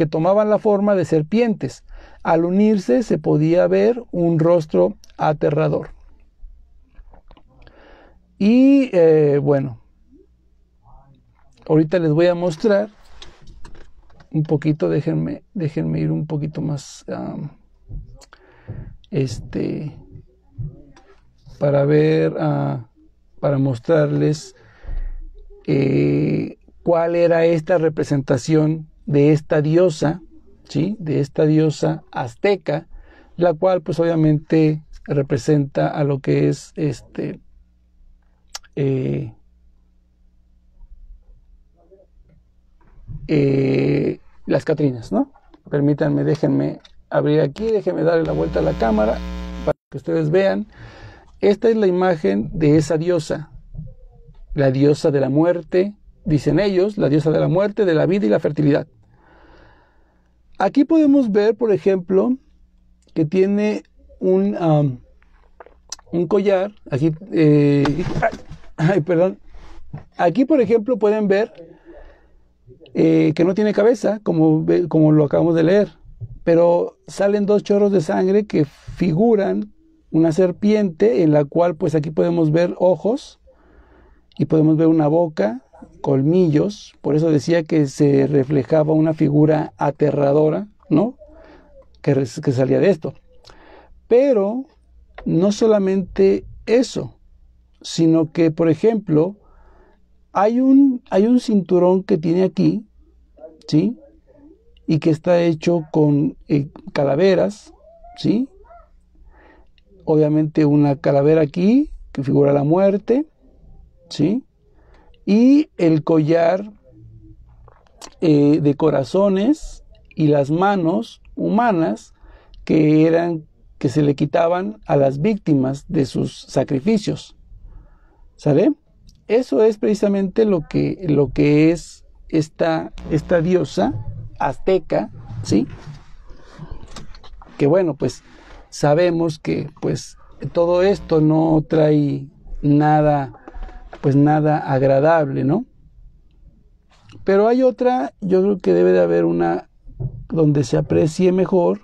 A: tomaban la forma de serpientes. Al unirse se podía ver un rostro aterrador. Y bueno, ahorita les voy a mostrar un poquito, déjenme ir un poquito más, para ver, para mostrarles cuál era esta representación de esta diosa, ¿sí? De esta diosa azteca, la cual pues obviamente representa a lo que es las Catrinas, ¿no? Permítanme, déjenme abrir aquí, déjenme darle la vuelta a la cámara para que ustedes vean. Esta es la imagen de esa diosa, la diosa de la muerte, dicen ellos, la diosa de la muerte, de la vida y la fertilidad. Aquí podemos ver, por ejemplo, que tiene un collar, aquí, perdón, aquí por ejemplo pueden ver que no tiene cabeza, como lo acabamos de leer, pero salen dos chorros de sangre que figuran una serpiente en la cual pues aquí podemos ver ojos y podemos ver una boca, colmillos, por eso decía que se reflejaba una figura aterradora, ¿no? Que salía de esto. Pero no solamente eso, sino que, por ejemplo, hay un cinturón que tiene aquí, ¿sí? Y que está hecho con calaveras, ¿sí? Obviamente una calavera aquí, que figura la muerte, ¿sí? Y el collar de corazones y las manos humanas que se le quitaban a las víctimas de sus sacrificios. ¿Sale? Eso es precisamente lo que es esta diosa azteca, ¿sí? Que bueno, pues sabemos que pues todo esto no trae nada agradable, ¿no? Pero hay otra, yo creo que debe de haber una donde se aprecie mejor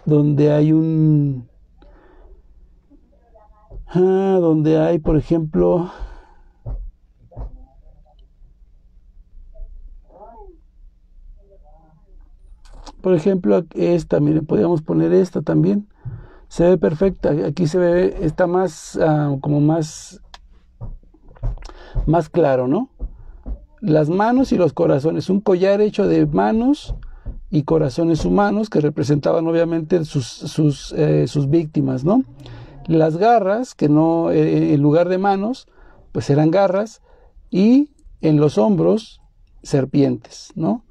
A: donde hay donde hay, por ejemplo, esta, miren, podríamos poner esta también. Se ve perfecta, aquí se ve, está más, como más claro, ¿no? Las manos y los corazones, un collar hecho de manos y corazones humanos que representaban obviamente sus víctimas, ¿no? Las garras, que no, en lugar de manos, pues eran garras, y en los hombros, serpientes, ¿no?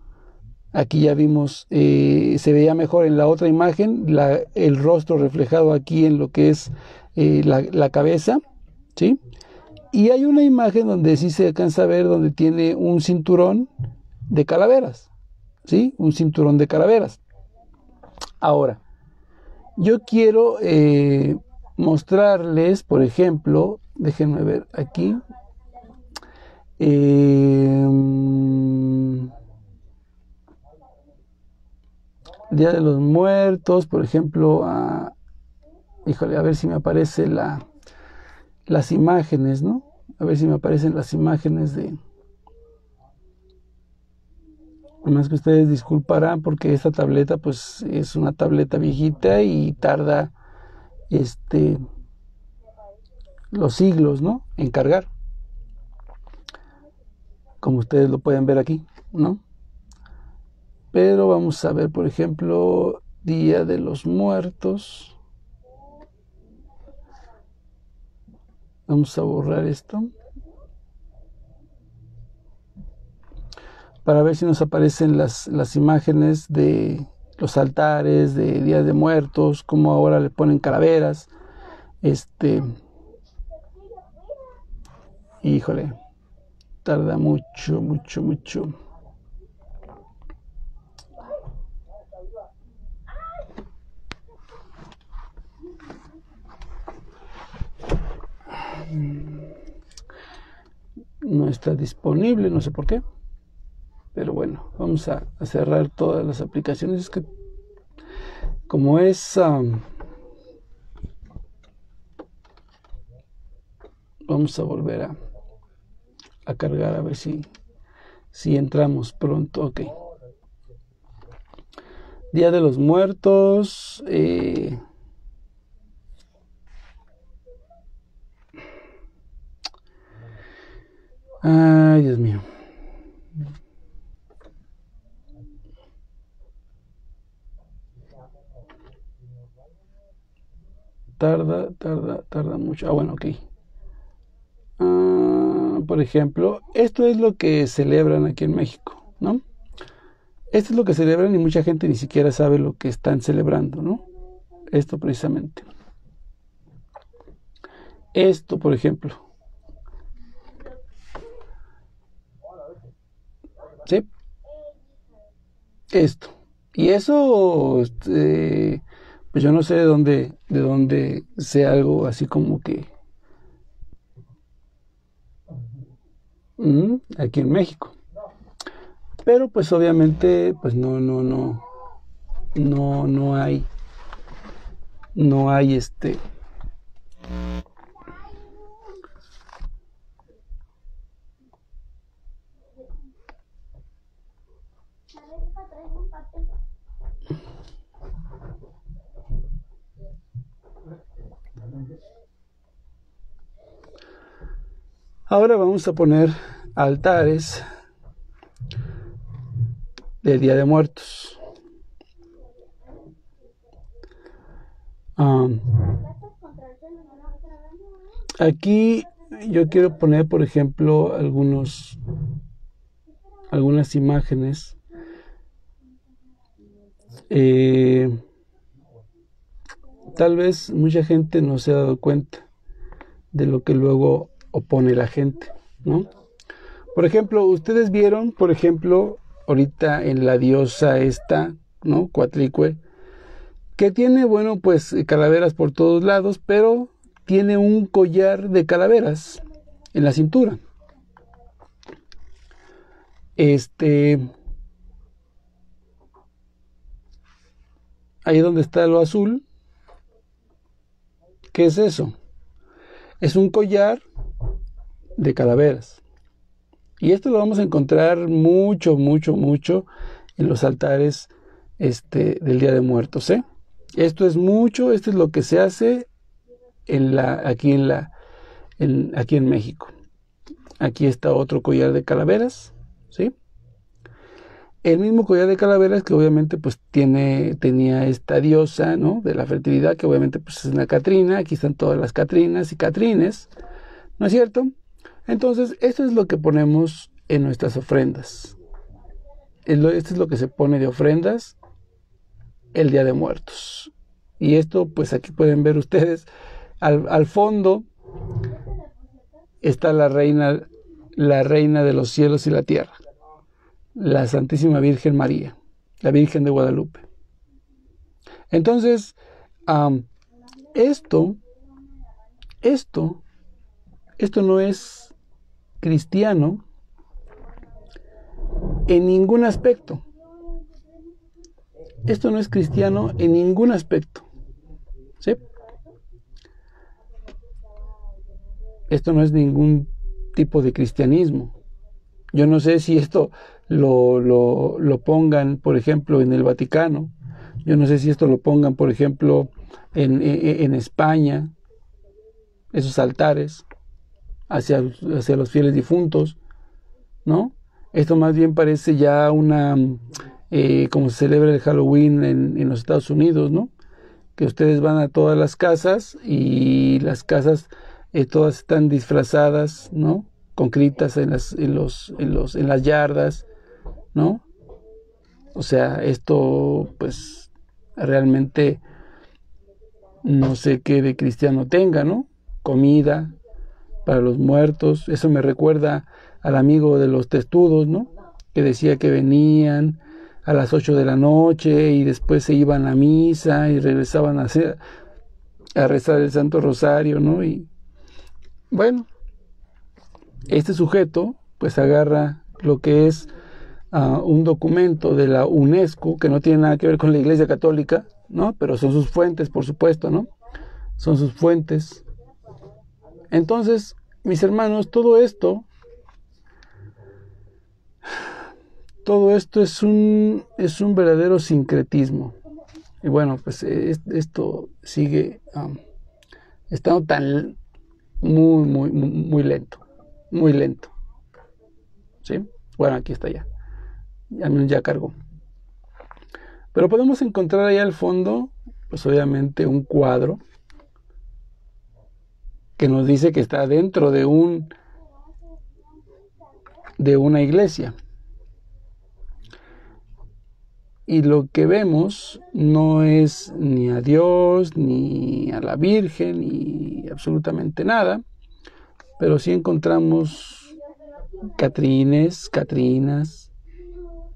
A: Aquí ya vimos, se veía mejor en la otra imagen, el rostro reflejado aquí en lo que es la cabeza, ¿sí? Y hay una imagen donde sí se alcanza a ver donde tiene un cinturón de calaveras, ¿sí? Un cinturón de calaveras. Ahora, yo quiero mostrarles, por ejemplo, déjenme ver aquí, Día de los Muertos, por ejemplo, híjole, a ver si me aparece las imágenes, ¿no? A ver si me aparecen las imágenes Además que ustedes disculparán porque esta tableta pues es una tableta viejita y tarda los siglos, ¿no? En cargar. Como ustedes lo pueden ver aquí, ¿no? Pero vamos a ver, por ejemplo, Día de los Muertos. Vamos a borrar esto para ver si nos aparecen las imágenes de los altares de Día de Muertos, como ahora le ponen calaveras. Híjole, tarda mucho. No está disponible, no sé por qué. Pero bueno, vamos a cerrar todas las aplicaciones. Es que como es... vamos a volver a cargar a ver si entramos pronto. Ok. Día de los Muertos. Ay, Dios mío. Tarda mucho. Ah, bueno, ok. Por ejemplo, esto es lo que celebran aquí en México, ¿no? Esto es lo que celebran y mucha gente ni siquiera sabe lo que están celebrando, ¿no? Esto precisamente. Esto, por ejemplo. ¿Sí? Esto. Y eso, pues yo no sé de dónde sea algo así como que aquí en México. Pero pues obviamente, pues no hay Ahora vamos a poner altares del Día de Muertos. Aquí yo quiero poner, por ejemplo, algunas imágenes. Tal vez mucha gente no se ha dado cuenta de lo que luego opone la gente, ¿no? Por ejemplo, ustedes vieron, por ejemplo, ahorita en la diosa esta, ¿no? Coatlicue, que tiene, bueno, pues calaveras por todos lados, pero tiene un collar de calaveras en la cintura. Ahí donde está lo azul, ¿qué es eso? Es un collar de calaveras. Y esto lo vamos a encontrar mucho en los altares del Día de Muertos, ¿eh? Esto es lo que se hace aquí en México. Aquí está otro collar de calaveras, ¿sí? El mismo collar de calaveras que obviamente pues tenía esta diosa, ¿no? De la fertilidad, que obviamente pues es una Catrina. Aquí están todas las Catrinas y Catrines, ¿no es cierto? Entonces, esto es lo que ponemos en nuestras ofrendas. Esto es lo que se pone de ofrendas el Día de Muertos. Y esto, pues aquí pueden ver ustedes, al fondo está la reina de los cielos y la tierra, la Santísima Virgen María, la Virgen de Guadalupe. Entonces, esto no es cristiano en ningún aspecto. Esto no es cristiano en ningún aspecto. ¿Sí? Esto no es ningún tipo de cristianismo. Yo no sé si esto lo pongan, por ejemplo, en el Vaticano. Yo no sé si esto lo pongan, por ejemplo, en España, esos altares hacia los fieles difuntos, ¿no? Esto más bien parece ya como se celebra el Halloween en los Estados Unidos, ¿no? Que ustedes van a todas las casas y las casas todas están disfrazadas, ¿no? Con critas en las yardas, ¿no? O sea, esto pues realmente no sé qué de cristiano tenga, ¿no? Comida para los muertos. Eso me recuerda al amigo de los testudos, ¿no? Que decía que venían a las 8 de la noche y después se iban a misa y regresaban a rezar el Santo Rosario, ¿no? Y bueno, este sujeto pues agarra lo que es un documento de la UNESCO que no tiene nada que ver con la Iglesia Católica, ¿no? Pero son sus fuentes, por supuesto, ¿no? Son sus fuentes. Entonces, mis hermanos, todo todo esto es un verdadero sincretismo. Y bueno, pues esto sigue estando tan muy lento, muy lento. ¿Sí? Bueno, aquí está ya. Al menos ya cargó. Pero podemos encontrar ahí al fondo, pues obviamente un cuadro que nos dice que está dentro de una iglesia. Y lo que vemos no es ni a Dios, ni a la Virgen, ni absolutamente nada, pero sí encontramos Catrinas,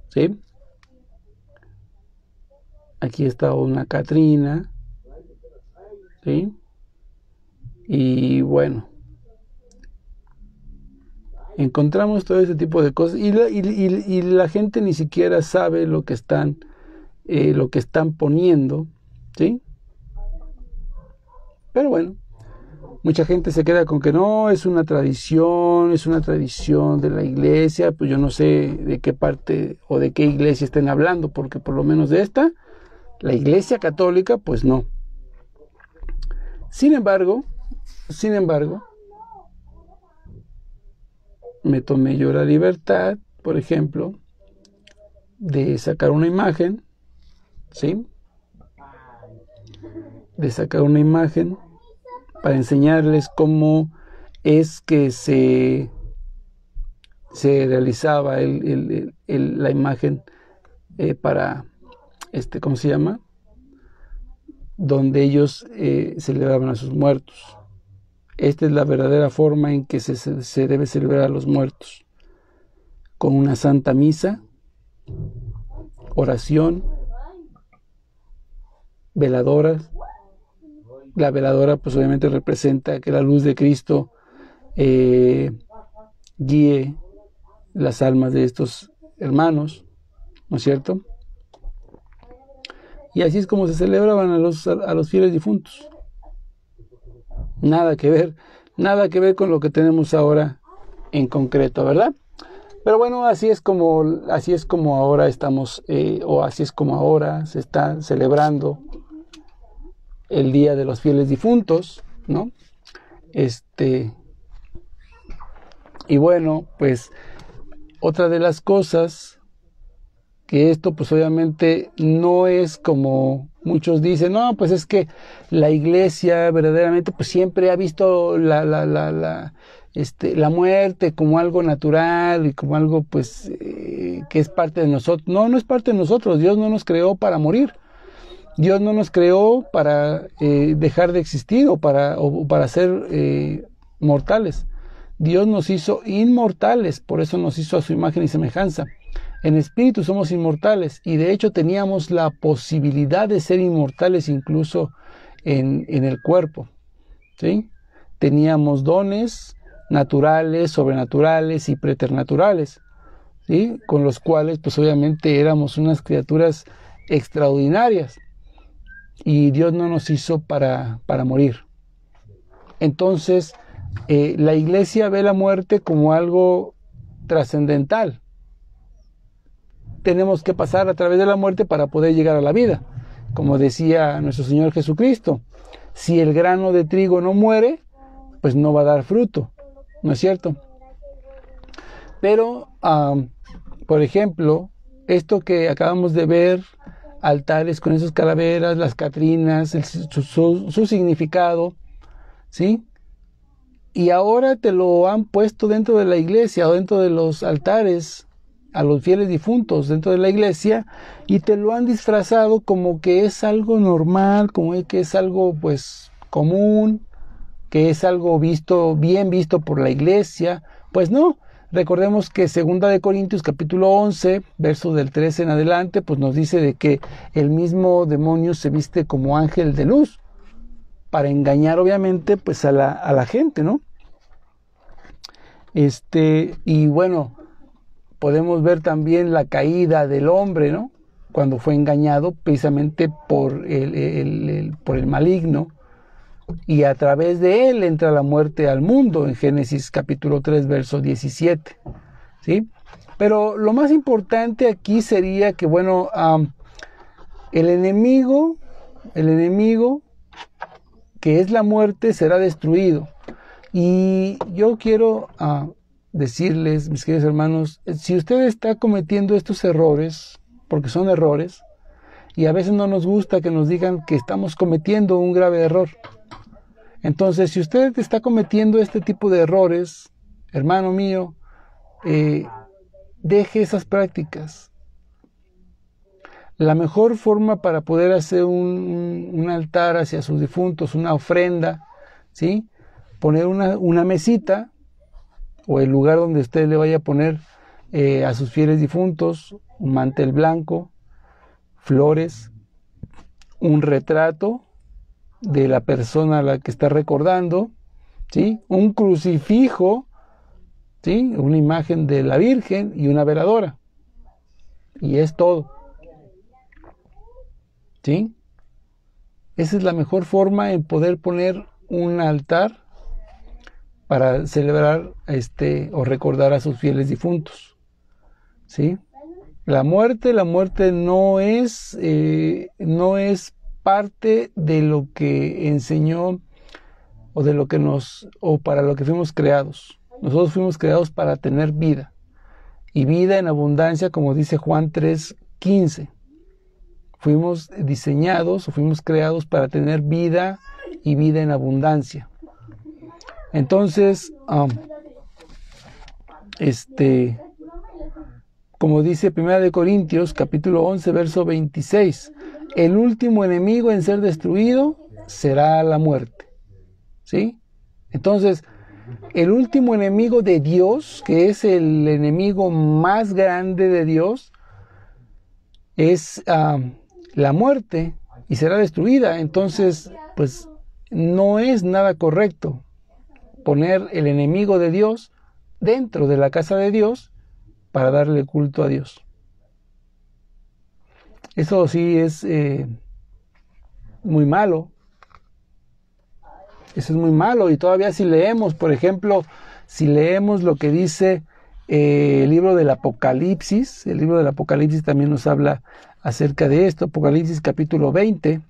A: ¿sí? Aquí está una Catrina, ¿sí? Y bueno, encontramos todo ese tipo de cosas y la gente ni siquiera sabe lo que están poniendo, ¿sí? Pero bueno, mucha gente se queda con que no, es una tradición de la iglesia. Pues yo no sé de qué parte o de qué iglesia estén hablando, porque por lo menos de esta, la iglesia católica, pues no. Sin embargo, me tomé yo la libertad, por ejemplo, de sacar una imagen, ¿sí? De sacar una imagen para enseñarles cómo es que se realizaba la imagen para, ¿cómo se llama? Donde ellos celebraban a sus muertos. Esta es la verdadera forma en que se debe celebrar a los muertos, con una santa misa, oración, veladoras. La veladora pues obviamente representa que la luz de Cristo guíe las almas de estos hermanos, ¿no es cierto? Y así es como se celebraban a los fieles difuntos. Nada que ver con lo que tenemos ahora en concreto, ¿verdad? Pero bueno, así es como ahora estamos, o así es como ahora se está celebrando el Día de los Fieles Difuntos, ¿no? Y bueno, pues otra de las cosas que esto pues obviamente no es como muchos dicen, no, pues es que la iglesia verdaderamente pues siempre ha visto la muerte como algo natural y como algo pues que es parte de nosotros. No es parte de nosotros. Dios no nos creó para morir. Dios no nos creó para dejar de existir o para ser mortales. Dios nos hizo inmortales, por eso nos hizo a su imagen y semejanza. En espíritu somos inmortales y de hecho teníamos la posibilidad de ser inmortales incluso en el cuerpo, ¿sí? Teníamos dones naturales, sobrenaturales y preternaturales, ¿sí? Con los cuales pues obviamente éramos unas criaturas extraordinarias y Dios no nos hizo para morir. Entonces la iglesia ve la muerte como algo trascendental. Tenemos que pasar a través de la muerte para poder llegar a la vida. Como decía nuestro Señor Jesucristo, si el grano de trigo no muere, pues no va a dar fruto, ¿no es cierto? Pero, por ejemplo, esto que acabamos de ver, altares con esas calaveras, las catrinas, su significado, ¿sí? Y ahora te lo han puesto dentro de la iglesia o dentro de los altares a los fieles difuntos dentro de la iglesia y te lo han disfrazado como que es algo normal, como que es algo pues común, que es algo bien visto por la iglesia. Pues no, recordemos que 2 de Corintios capítulo 11, verso del 13 en adelante, pues nos dice de que el mismo demonio se viste como ángel de luz para engañar obviamente pues a la gente, ¿no? Y bueno, podemos ver también la caída del hombre, ¿no? Cuando fue engañado precisamente por el maligno y a través de él entra la muerte al mundo en Génesis capítulo 3 verso 17, ¿sí? Pero lo más importante aquí sería que, bueno, el enemigo que es la muerte será destruido. Y yo quiero decirles, mis queridos hermanos, si usted está cometiendo estos errores, porque son errores, y a veces no nos gusta que nos digan que estamos cometiendo un grave error. Entonces, si usted está cometiendo este tipo de errores, hermano mío, deje esas prácticas. La mejor forma para poder hacer un altar hacia sus difuntos, una ofrenda, ¿sí? Poner una mesita o el lugar donde usted le vaya a poner a sus fieles difuntos, un mantel blanco, flores, un retrato de la persona a la que está recordando, ¿sí? Un crucifijo, ¿sí? Una imagen de la Virgen y una veladora. Y es todo. ¿Sí? Esa es la mejor forma en poder poner un altar para celebrar o recordar a sus fieles difuntos. ¿Sí? La muerte no es parte de lo que enseñó o para lo que fuimos creados. Nosotros fuimos creados para tener vida, y vida en abundancia, como dice Juan 3:15. Fuimos diseñados o fuimos creados para tener vida y vida en abundancia. Entonces, como dice 1 Corintios, capítulo 11, verso 26, el último enemigo en ser destruido será la muerte. ¿Sí? Entonces, el último enemigo de Dios, que es el enemigo más grande de Dios, es la muerte, y será destruida. Entonces, pues no es nada correcto poner el enemigo de Dios dentro de la casa de Dios para darle culto a Dios. Eso sí es muy malo. Eso es muy malo. Y todavía si leemos, por ejemplo, si leemos lo que dice el libro del Apocalipsis, el libro del Apocalipsis también nos habla acerca de esto, Apocalipsis capítulo 20,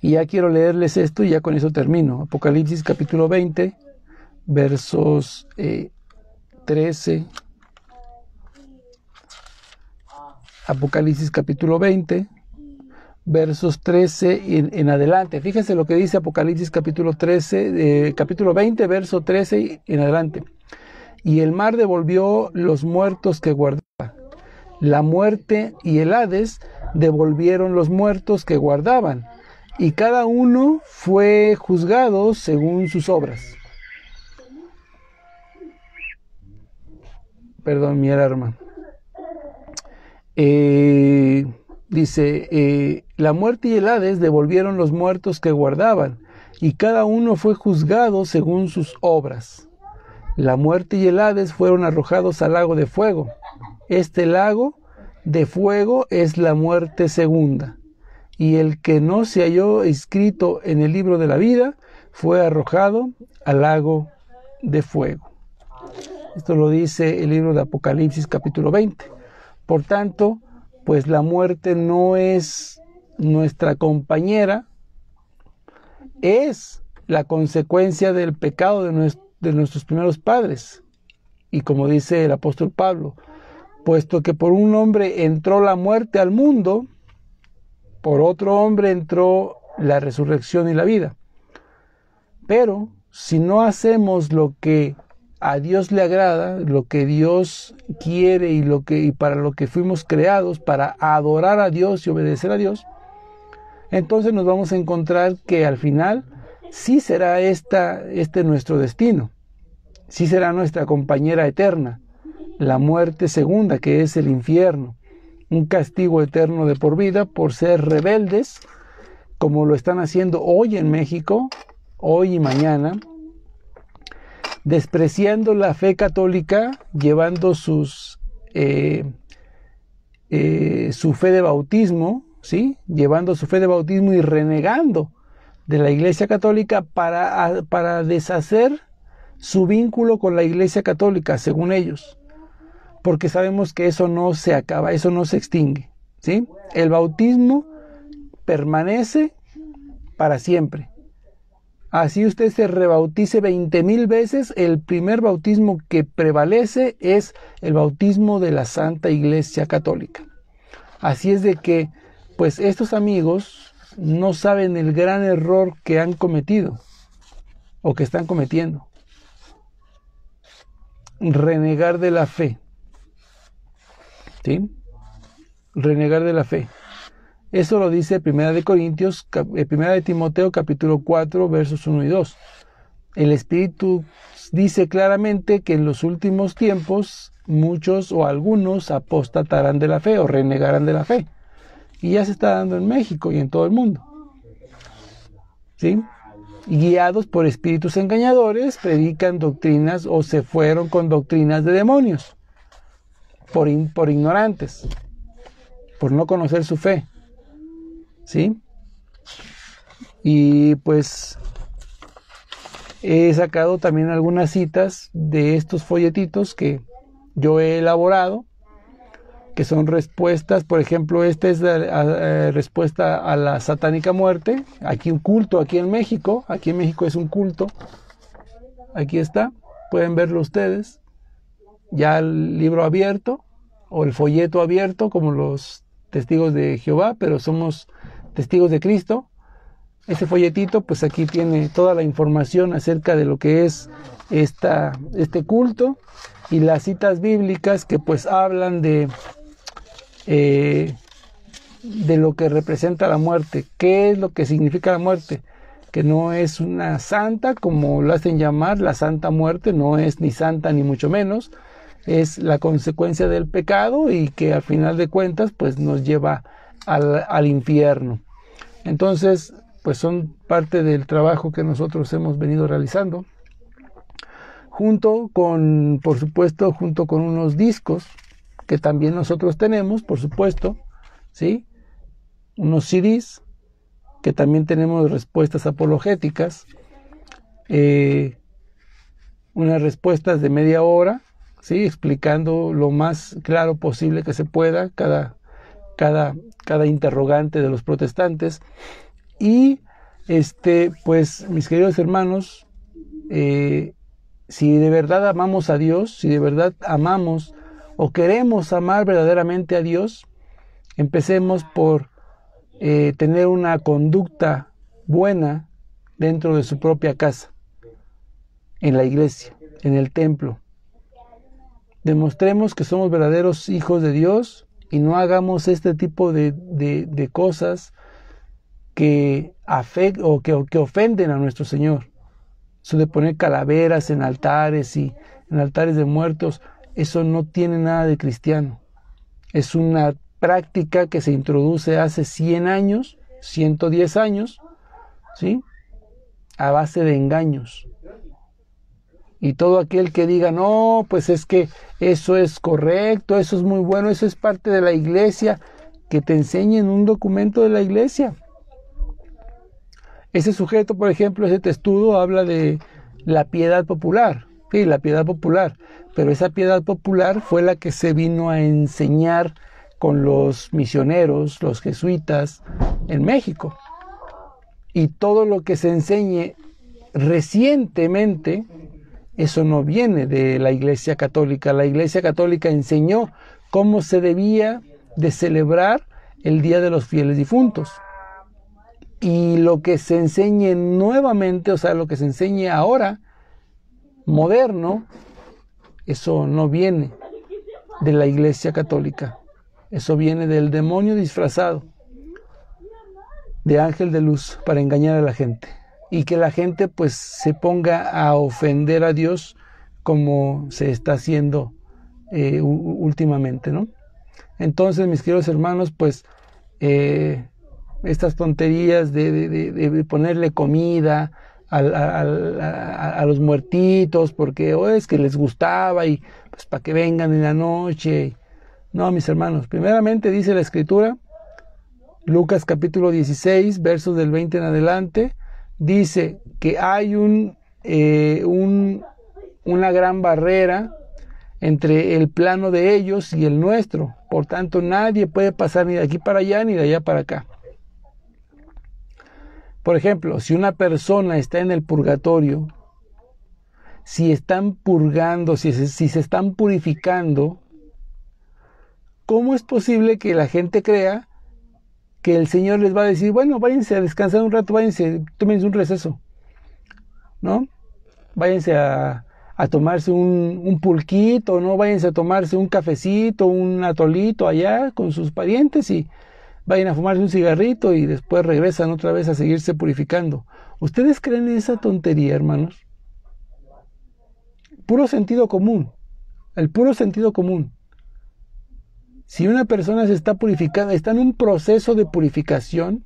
A: y ya quiero leerles esto y ya con eso termino. Apocalipsis capítulo 20, versos 13, Apocalipsis capítulo 20, versos 13 en adelante. Fíjense lo que dice Apocalipsis capítulo 20, verso 13 en adelante. Y el mar devolvió los muertos que guardaba. La muerte y el Hades devolvieron los muertos que guardaban, y cada uno fue juzgado según sus obras. Perdón, mi alarma. Dice, la muerte y el Hades devolvieron los muertos que guardaban, y cada uno fue juzgado según sus obras. La muerte y el Hades fueron arrojados al lago de fuego. Este lago de fuego es la muerte segunda. Y el que no se halló escrito en el libro de la vida fue arrojado al lago de fuego. Esto lo dice el libro de Apocalipsis capítulo 20. Por tanto, pues la muerte no es nuestra compañera, es la consecuencia del pecado de nuestros primeros padres. Y como dice el apóstol Pablo, puesto que por un hombre entró la muerte al mundo, por otro hombre entró la resurrección y la vida. Pero si no hacemos lo que a Dios le agrada, lo que Dios quiere y para lo que fuimos creados, para adorar a Dios y obedecer a Dios, entonces nos vamos a encontrar que al final sí será este nuestro destino, sí será nuestra compañera eterna, la muerte segunda, que es el infierno, un castigo eterno de por vida por ser rebeldes, como lo están haciendo hoy en México, hoy y mañana, despreciando la fe católica, llevando su fe de bautismo, ¿sí? Llevando su fe de bautismo y renegando de la Iglesia Católica para deshacer su vínculo con la Iglesia Católica, según ellos. porque sabemos que eso no se acaba, eso no se extingue, ¿sí? El bautismo permanece para siempre. Así usted se rebautice 20,000 veces, el primer bautismo que prevalece es el bautismo de la Santa Iglesia Católica. Así es de que, pues estos amigos no saben el gran error que han cometido o que están cometiendo. Renegar de la fe. ¿Sí? Renegar de la fe. Eso lo dice Primera de Timoteo capítulo 4 versos 1 y 2. El Espíritu dice claramente que en los últimos tiempos muchos o algunos apostatarán de la fe o renegarán de la fe. Y ya se está dando en México y en todo el mundo. ¿Sí? Guiados por espíritus engañadores, predican doctrinas o se fueron con doctrinas de demonios. Por ignorantes. Por no conocer su fe. ¿Sí? Y pues he sacado también algunas citas de estos folletitos que yo he elaborado, que son respuestas. Por ejemplo, esta es la respuesta a la satánica muerte. Aquí un culto, aquí en México es un culto. Aquí está, pueden verlo ustedes. Ya el libro abierto o el folleto abierto, como los testigos de Jehová, pero somos testigos de Cristo. Este folletito, pues aquí tiene toda la información acerca de lo que es este culto y las citas bíblicas que pues hablan de lo que representa la muerte. ¿Qué es lo que significa la muerte? Que no es una santa, como lo hacen llamar, la santa muerte, no es ni santa ni mucho menos, es la consecuencia del pecado y que al final de cuentas pues nos lleva al infierno. Entonces, pues son parte del trabajo que nosotros hemos venido realizando, por supuesto, junto con unos discos que también nosotros tenemos, por supuesto, ¿sí? Unos CDs, que también tenemos respuestas apologéticas, unas respuestas de media hora, ¿sí? Explicando lo más claro posible que se pueda cada interrogante de los protestantes. Y pues mis queridos hermanos, si de verdad amamos a Dios, si de verdad amamos o queremos amar verdaderamente a Dios, empecemos por tener una conducta buena dentro de su propia casa, en la iglesia, en el templo. Demostremos que somos verdaderos hijos de Dios y no hagamos este tipo de cosas que ofenden a nuestro Señor. Eso de poner calaveras en altares y en altares de muertos, eso no tiene nada de cristiano. Es una práctica que se introduce hace 100 años, 110 años, ¿sí? A base de engaños. Y todo aquel que diga, no, pues es que eso es correcto, eso es muy bueno, eso es parte de la iglesia, que te enseñen un documento de la iglesia. Ese sujeto, por ejemplo, ese testudo habla de la piedad popular. Sí, la piedad popular. Pero esa piedad popular fue la que se vino a enseñar con los misioneros, los jesuitas, en México. Y todo lo que se enseñe recientemente, eso no viene de la Iglesia Católica. La Iglesia Católica enseñó cómo se debía de celebrar el Día de los Fieles Difuntos. Y lo que se enseñe nuevamente, o sea, lo que se enseñe ahora, moderno, eso no viene de la Iglesia Católica. Eso viene del demonio disfrazado de ángel de luz para engañar a la gente. Y que la gente pues se ponga a ofender a Dios como se está haciendo últimamente, ¿no? Entonces, mis queridos hermanos, pues estas tonterías de ponerle comida a los muertitos porque es que les gustaba y pues para que vengan en la noche. No, mis hermanos, primeramente dice la Escritura, Lucas capítulo 16, versos del 20 en adelante, dice que hay una gran barrera entre el plano de ellos y el nuestro. Por tanto, nadie puede pasar ni de aquí para allá ni de allá para acá. Por ejemplo, si una persona está en el purgatorio, si están purgando, si se están purificando, ¿cómo es posible que la gente crea que el Señor les va a decir, bueno, váyanse a descansar un rato, váyanse, tómense un receso, ¿no? Váyanse a tomarse un pulquito, ¿no? Váyanse a tomarse un cafecito, un atolito allá con sus parientes y vayan a fumarse un cigarrito y después regresan otra vez a seguirse purificando. ¿Ustedes creen en esa tontería, hermanos? Puro sentido común, el puro sentido común. Si una persona se está purificando, está en un proceso de purificación,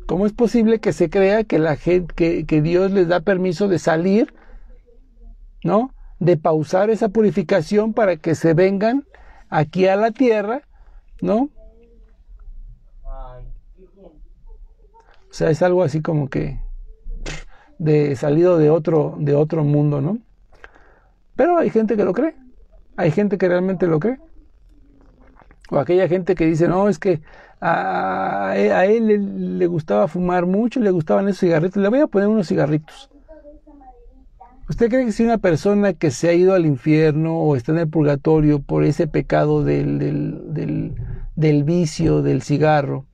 A: ¿cómo es posible que se crea que la gente, que Dios les da permiso de salir, ¿no? De pausar esa purificación para que se vengan aquí a la tierra, ¿no? O sea, es algo así como que salido de otro mundo, ¿no? Pero hay gente que lo cree, hay gente que realmente lo cree. O aquella gente que dice, no, es que a él le gustaba fumar mucho, le gustaban esos cigarritos, le voy a poner unos cigarritos. ¿Usted cree que si una persona que se ha ido al infierno o está en el purgatorio por ese pecado del vicio del cigarro,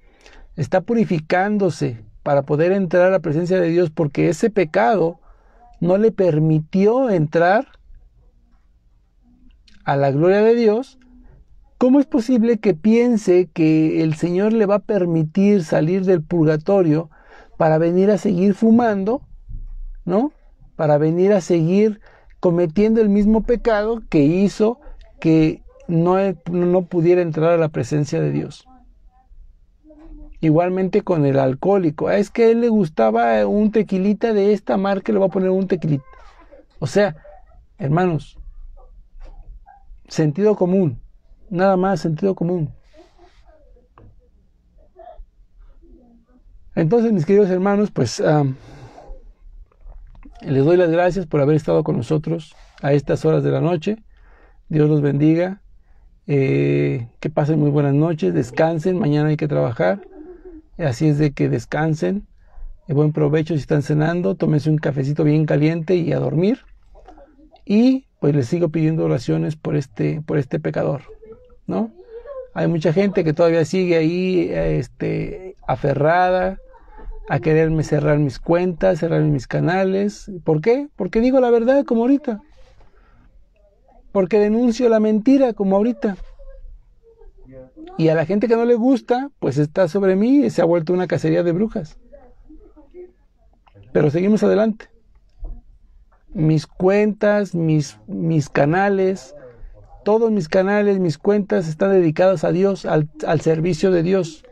A: está purificándose para poder entrar a la presencia de Dios porque ese pecado no le permitió entrar a la gloria de Dios? ¿Cómo es posible que piense que el Señor le va a permitir salir del purgatorio para venir a seguir fumando, ¿no? Para venir a seguir cometiendo el mismo pecado que hizo que no pudiera entrar a la presencia de Dios? Igualmente con el alcohólico. Es que a él le gustaba un tequilita de esta marca, le voy a poner un tequilita. O sea, hermanos, sentido común. Nada más sentido común. Entonces, mis queridos hermanos, pues les doy las gracias por haber estado con nosotros a estas horas de la noche. Dios los bendiga. Que pasen muy buenas noches. Descansen. Mañana hay que trabajar. Así es de que descansen. Buen provecho si están cenando. Tómense un cafecito bien caliente y a dormir. Y pues les sigo pidiendo oraciones por este pecador, ¿no? Hay mucha gente que todavía sigue ahí aferrada a quererme cerrar mis cuentas, cerrar mis canales. ¿Por qué? Porque digo la verdad como ahorita. Porque denuncio la mentira como ahorita. Y a la gente que no le gusta, pues está sobre mí y se ha vuelto una cacería de brujas. Pero seguimos adelante. Mis cuentas, mis canales, todos mis canales, mis cuentas están dedicadas a Dios, al servicio de Dios.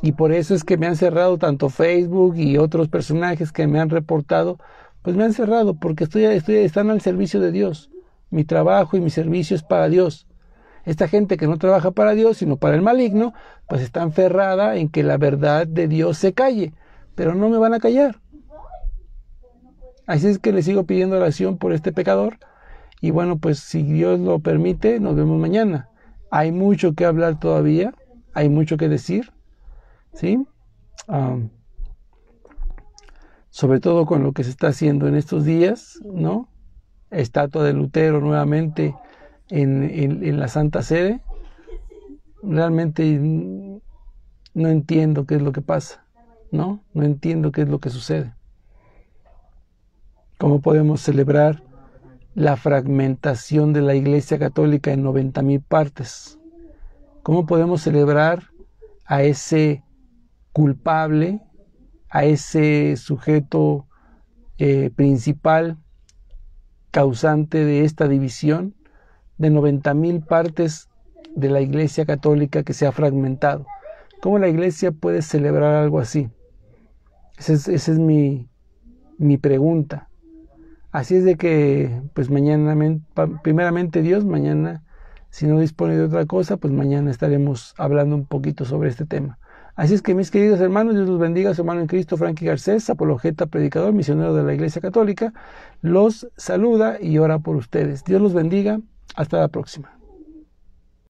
A: Y por eso es que me han cerrado tanto Facebook y otros personajes que me han reportado, pues me han cerrado porque están al servicio de Dios. Mi trabajo y mi servicio es para Dios. Esta gente que no trabaja para Dios, sino para el maligno, pues está enferrada en que la verdad de Dios se calle, pero no me van a callar. Así es que le sigo pidiendo oración por este pecador. Y bueno, pues si Dios lo permite, nos vemos mañana. Hay mucho que hablar todavía, hay mucho que decir, ¿sí? Sobre todo con lo que se está haciendo en estos días, ¿no? Estatua de Lutero nuevamente en la Santa Sede. Realmente no entiendo qué es lo que pasa, ¿no? No entiendo qué es lo que sucede. ¿Cómo podemos celebrar la fragmentación de la Iglesia Católica en 90,000 partes? ¿Cómo podemos celebrar a ese culpable, a ese sujeto principal, causante de esta división, de 90,000 partes de la Iglesia Católica que se ha fragmentado? ¿Cómo la Iglesia puede celebrar algo así? Esa es mi pregunta. Así es de que, pues mañana, primeramente Dios, mañana, si no dispone de otra cosa, pues mañana estaremos hablando un poquito sobre este tema. Así es que, mis queridos hermanos, Dios los bendiga, a su hermano en Cristo, Frankie Garcés, apologeta, predicador, misionero de la Iglesia Católica, los saluda y ora por ustedes. Dios los bendiga. Hasta la próxima.